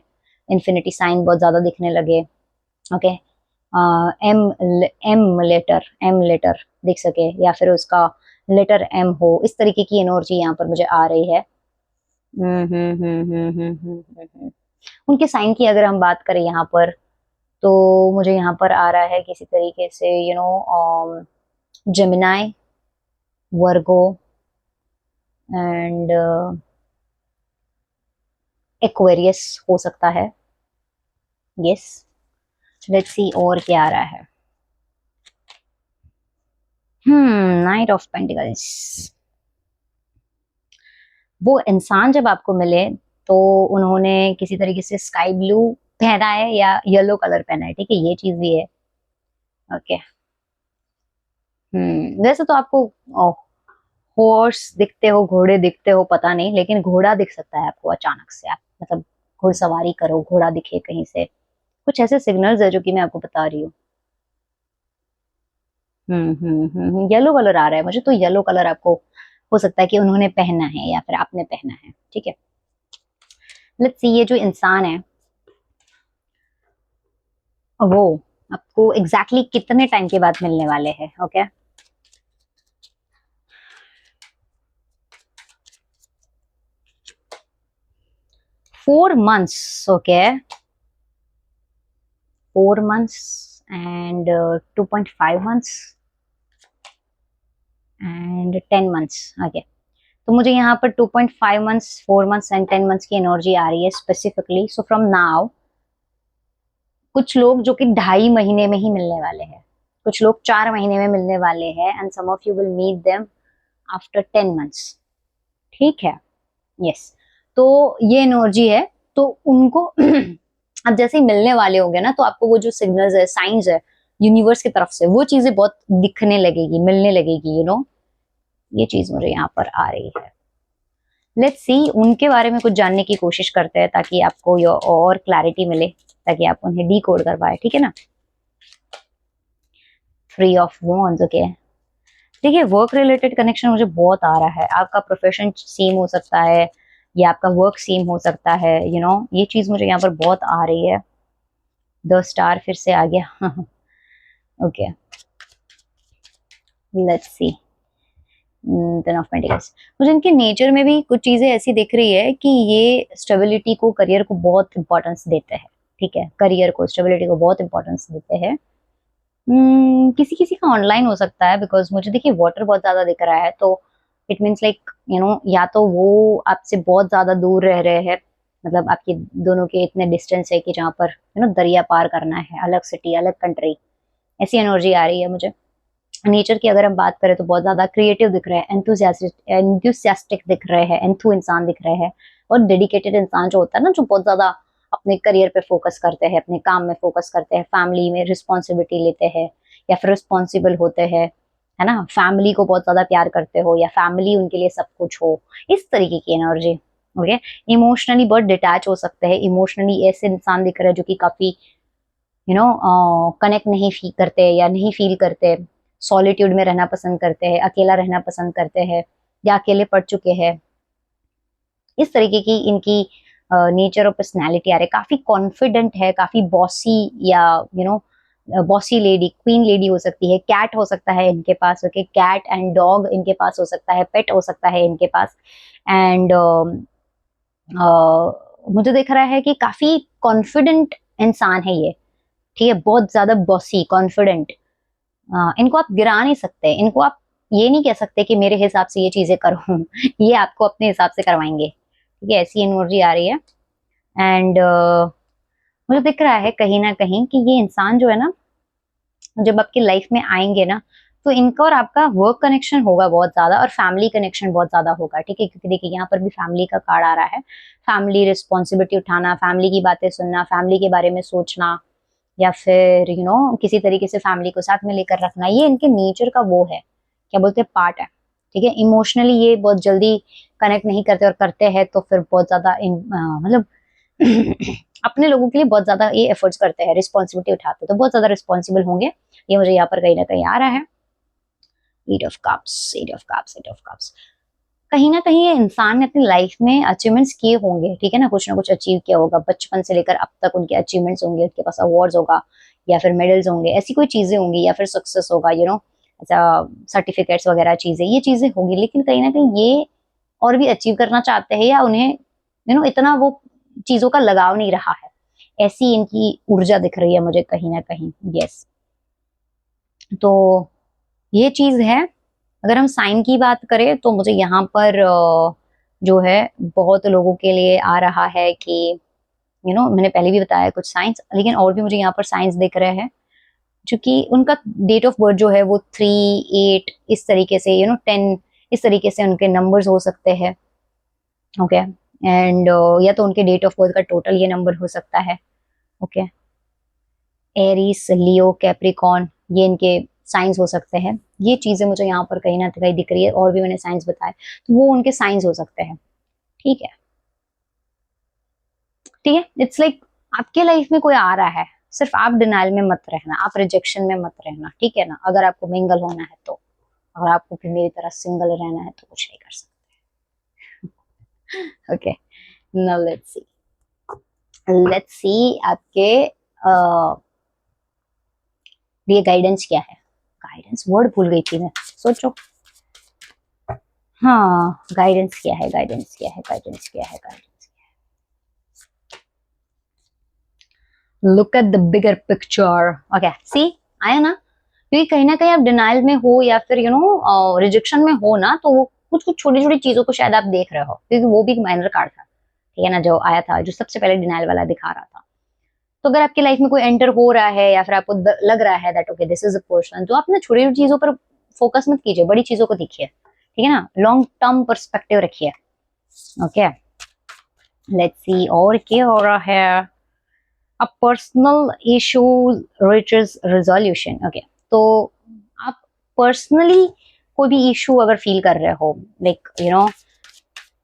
इन्फिनिटी साइन बहुत ज्यादा दिखने लगे, ओके। एम लेटर दिख सके, या फिर उसका लेटर एम हो, इस तरीके की एनर्जी यहाँ पर मुझे आ रही है। उनके साइन की अगर हम बात करें यहाँ पर, तो मुझे यहाँ पर आ रहा है किसी तरीके से, you know, Gemini, Virgo and Aquarius हो सकता है। यस, लेट्स सी और क्या आ रहा है। Night of pentacles. वो इंसान जब आपको मिले तो उन्होंने किसी तरीके से स्काई ब्लू पहना है या येलो कलर पहना है, ठीक है, ये चीज भी है, ओके। वैसे तो आपको हॉर्स दिखते हो, घोड़े दिखते हो, पता नहीं, लेकिन घोड़ा दिख सकता है आपको अचानक से। आप मतलब घुड़सवारी करो, घोड़ा दिखे कहीं से, कुछ ऐसे सिग्नल्स है जो कि मैं आपको बता रही हूँ। येलो कलर आ रहा है मुझे, तो येलो कलर आपको हो सकता है कि उन्होंने पहना है या फिर आपने पहना है, ठीक है। लेट्स सी, ये जो इंसान है वो आपको एग्जैक्टली कितने टाइम के बाद मिलने वाले हैं, okay. 4 months, okay, 4 months and 2.5 months and 10 months, okay। तो मुझे यहाँ पर 2.5 months, 4 months and 10 months की एनर्जी आ रही है स्पेसिफिकली। सो फ्रॉम नाउ कुछ लोग जो कि 2.5 महीने में ही मिलने वाले हैं, कुछ लोग 4 महीने में मिलने वाले हैं, and some of you will meet them after 10 months, ठीक है। यस, तो ये एनर्जी है, तो उनको अब जैसे ही मिलने वाले होंगे ना, तो आपको वो जो सिग्नल्स है, साइंस है यूनिवर्स की तरफ से, वो चीजें बहुत दिखने लगेगी, मिलने लगेगी, यू नो। ये चीज मुझे यहाँ पर आ रही है। लेट्स सी, उनके बारे में कुछ जानने की कोशिश करते हैं ताकि आपको ये और क्लैरिटी मिले, ताकि आप उन्हें डी कोड कर पाए, ठीक है ना। 3 of wands, ओके। देखिए, वर्क रिलेटेड कनेक्शन मुझे बहुत आ रहा है। आपका प्रोफेशन सेम हो सकता है या आपका वर्क सेम हो सकता है, यू नो, ये चीज मुझे यहाँ पर बहुत आ रही है। 2 स्टार फिर से आ गया, okay. Let's see, 10 of pentacles. मुझे इनके नेचर में भी कुछ चीजें ऐसी दिख रही है कि ये स्टेबिलिटी को, करियर को बहुत इंपॉर्टेंस देते हैं, ठीक है। करियर को, स्टेबिलिटी को बहुत इंपॉर्टेंस देते हैं। किसी किसी का ऑनलाइन हो सकता है, बिकॉज मुझे देखिए वाटर बहुत ज्यादा दिख रहा है, तो it means like, you know, या तो वो आपसे बहुत ज्यादा दूर रह रहे हैं, मतलब आपके दोनों के इतने डिस्टेंस है कि जहाँ पर, यू नो, दरिया पार करना है, अलग सिटी, अलग कंट्री, ऐसी एनर्जी आ रही है मुझे। नेचर की अगर हम बात करें तो बहुत ज्यादा क्रिएटिव दिख रहे हैं, एंथुसियास्टिक दिख रहे हैं, एंथु इंसान दिख रहे हैं, बहुत डेडिकेटेड इंसान जो होता है ना, जो बहुत ज्यादा अपने करियर पे फोकस करते हैं, अपने काम में फोकस करते हैं, फैमिली में रिस्पॉन्सिबिलिटी लेते हैं या फिर रिस्पॉन्सिबल होते हैं, है ना, फैमिली को बहुत ज्यादा प्यार करते हो या फैमिली उनके लिए सब कुछ हो, इस तरीके की एनर्जी। ओके, इमोशनली बहुत डिटैच हो सकते हैं, इमोशनली ऐसे इंसान दिख रहे हैं जो कि काफी कनेक्ट नहीं फील करते या नहीं फील करते, सॉलिट्यूड में रहना पसंद करते हैं, अकेला रहना पसंद करते हैं या अकेले पड़ चुके हैं। इस तरीके की इनकी नेचर और पर्सनैलिटी आ रही है। काफी कॉन्फिडेंट है, काफी बॉसी या बॉसी लेडी, क्वीन लेडी हो सकती है, कैट हो सकता है इनके पास। ओके, कैट एंड डॉग इनके पास हो सकता है, पेट हो सकता है इनके पास। एंड मुझे दिख रहा है कि काफी कॉन्फिडेंट इंसान है ये, ठीक है, बहुत ज्यादा बॉसी, कॉन्फिडेंट। इनको आप गिरा नहीं सकते, इनको आप ये नहीं कह सकते कि मेरे हिसाब से ये चीजें करो ये आपको अपने हिसाब से करवाएंगे, ठीक है, ऐसी एनर्जी आ रही है। एंड मुझे दिख रहा है कहीं ना कहीं कि ये इंसान जो है ना, जब आपकी लाइफ में आएंगे ना, तो इनका और आपका वर्क कनेक्शन होगा बहुत ज्यादा और फैमिली कनेक्शन बहुत ज्यादा होगा, ठीक है, क्योंकि देखिए यहाँ पर भी फैमिली का कार्ड आ रहा है। फैमिली रिस्पॉन्सिबिलिटी उठाना, फैमिली की बातें सुनना, फैमिली के बारे में सोचना, या फिर किसी तरीके से फैमिली को साथ में लेकर रखना, ये इनके नेचर का वो है, क्या बोलते हैं, पार्ट है, ठीक है। इमोशनली ये बहुत जल्दी कनेक्ट नहीं करते, और करते हैं तो फिर बहुत ज्यादा मतलब अपने लोगों के लिए बहुत ज्यादा ये एफर्ट्स करते हैं, रिस्पॉन्सिबिलिटी उठाते हैं, तो बहुत ज्यादा रिस्पॉन्सिबल होंगे, ये मुझे यहाँ पर कहीं ना कहीं आ रहा है। Eight of cups, eight of cups, eight of cups. कहीं ना कहीं ये इंसान ने अपनी लाइफ में अचीवमेंट्स किए होंगे, ठीक है ना, कुछ ना कुछ अचीव किया होगा, बचपन से लेकर अब तक उनके अचीवमेंट्स होंगे, उनके पास अवार्ड्स होगा या फिर मेडल्स होंगे, ऐसी कोई चीजें होंगी, या फिर सक्सेस होगा, ऐसा सर्टिफिकेट्स वगैरह चीजें, ये चीजें होंगी। लेकिन कहीं ना कहीं ये और भी अचीव करना चाहते हैं, या उन्हें इतना वो चीजों का लगाव नहीं रहा है, ऐसी इनकी ऊर्जा दिख रही है मुझे कहीं ना कहीं। यस, तो ये चीज है। अगर हम साइन की बात करें तो मुझे यहाँ पर जो है बहुत लोगों के लिए आ रहा है कि मैंने पहले भी बताया कुछ साइंस, लेकिन और भी मुझे यहाँ पर साइंस दिख रहे हैं, क्योंकि उनका डेट ऑफ बर्थ जो है वो 3, 8 इस तरीके से 10 इस तरीके से उनके नंबर्स हो सकते हैं। ओके, एंड या तो उनके डेट ऑफ बर्थ का टोटल ये नंबर हो सकता है। ओके, एरीस, लियो, कैप्रिकॉन, ये इनके साइंस हो सकते हैं। ये चीजें मुझे यहाँ पर कहीं ना कहीं दिख रही है, और भी मैंने साइंस बताए, तो वो उनके साइंस हो सकते हैं, ठीक है, ठीक है। इट्स लाइक आपके लाइफ में कोई आ रहा है, सिर्फ आप डिनाइल में मत रहना, आप रिजेक्शन में मत रहना, ठीक है ना। अगर आपको मिंगल होना है तो, अगर आपको भी मेरी तरह सिंगल रहना है तो कुछ नहीं कर सकते। ओके, नाउ लेट्स सी आपके लिए गाइडेंस क्या है। गाइडेंस वर्ड भूल गई थी मैं, सोचो। हाँ, गाइडेंस क्या है, गाइडेंस क्या है, गाइडेंस क्या है, गाइडेंस क्या है। Look at the bigger picture. Okay, see आया ना, क्योंकि कहीं ना कहीं आप डिनाइल में हो या फिर रिजेक्शन में हो ना, तो वो कुछ कुछ छोटी छोटी चीजों को शायद आप देख रहे हो, क्योंकि वो भी एक माइनर कार्ड था, ठीक है ना, जो आया था, जो सबसे पहले डिनाइल वाला दिखा रहा था। तो अगर आपकी लाइफ में कोई एंटर हो रहा है या फिर आपको लग रहा है that okay this is a person, तो आप ना छोटी छोटी चीजों पर फोकस मत कीजिए, बड़ी चीजों को देखिए, ठीक है ना, लॉन्ग टर्म पर्सपेक्टिव रखिए। ओके, लेट्स सी और क्या हो रहा है। A personal issue reaches resolution. Okay, तो आप पर्सनली कोई भी इशू अगर फील कर रहे हो, लाइक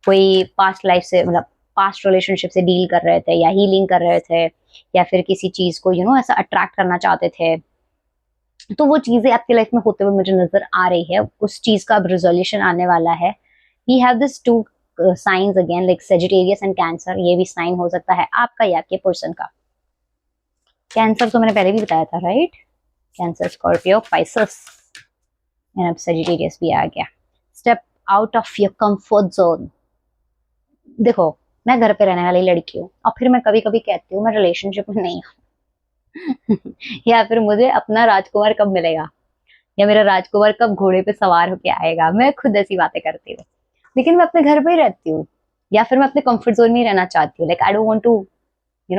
कोई पास्ट लाइफ से, मतलब पास्ट रिलेशनशिप से डील कर रहे थे या हीलिंग कर रहे थे, या फिर किसी चीज को ऐसा अट्रैक्ट करना चाहते थे, तो वो चीजें आपकी लाइफ में होते हुए मुझे नजर आ रही है, उस चीज का अब रिजोल्यूशन आने वाला है। We have this 2 signs again, like Sagittarius and Cancer, ये भी साइन हो सकता है आपका या आपके पर्सन का। कैंसर तो मैंने पहले भी बताया था, right, cancer, Scorpio, Pisces, and अब सेजिटेरियस भी आ गया। Step out of your comfort zone. देखो, मैं घर पे रहने वाली लड़की हूँ, और फिर मैं कभी कभी कहती हूँ मैं रिलेशनशिप में नहीं हूँ या फिर मुझे अपना राजकुमार कब मिलेगा, या मेरा राजकुमार कब घोड़े पे सवार होके आएगा, मैं खुद ऐसी बातें करती हूँ। लेकिन मैं अपने घर पे ही रहती हूँ, या फिर मैं अपने कंफर्ट जोन में ही रहना चाहती हूँ। Like I don't want to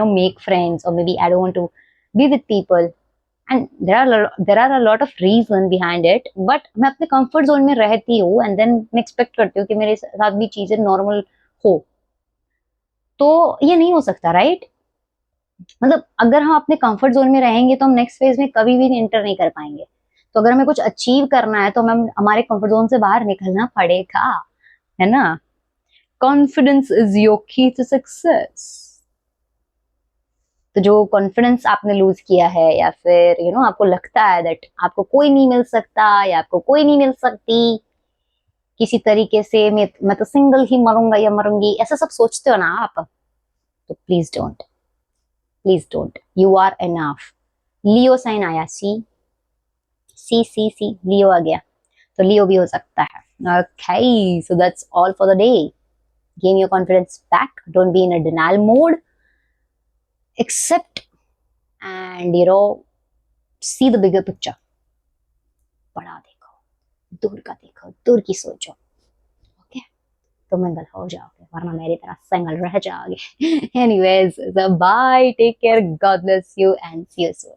make friends, और maybe I don't want to be with people, and there are a lot of reason behind it, but मैं अपने कंफर्ट जोन में रहती हूँ, एंड देन मैं एक्सपेक्ट करती हूँ कि मेरे साथ भी चीजें नॉर्मल हो, तो ये नहीं हो सकता, राइट? मतलब अगर हम अपने कंफर्ट जोन में रहेंगे तो हम नेक्स्ट फेज में कभी भी एंटर नहीं कर पाएंगे। तो अगर हमें कुछ अचीव करना है तो हमें हमारे कंफर्ट जोन से बाहर निकलना पड़ेगा, है ना? कॉन्फिडेंस इज योर की टू सक्सेस। तो जो कॉन्फिडेंस आपने लूज किया है, या फिर आपको लगता है दैट आपको कोई नहीं मिल सकता या आपको कोई नहीं मिल सकती किसी तरीके से, मैं तो सिंगल ही मरूंगा या मरूंगी, ऐसा सब सोचते हो ना आप, तो please don't, please don't. You are enough. Leo sign आया, सी सी सी सी, लियो आ गया, तो लियो भी हो सकता है। Okay, so that's all for the day. Gain your confidence back, don't be in a denial mode, accept and see the bigger picture। बड़ा देखो, दूर का देखो, दूर की सोचो, ओके? तो मंगल हो जाओगे, वरना मेरी तरह सिंगल रह जाओगे। Anyways, bye, take care, God bless you and see you soon.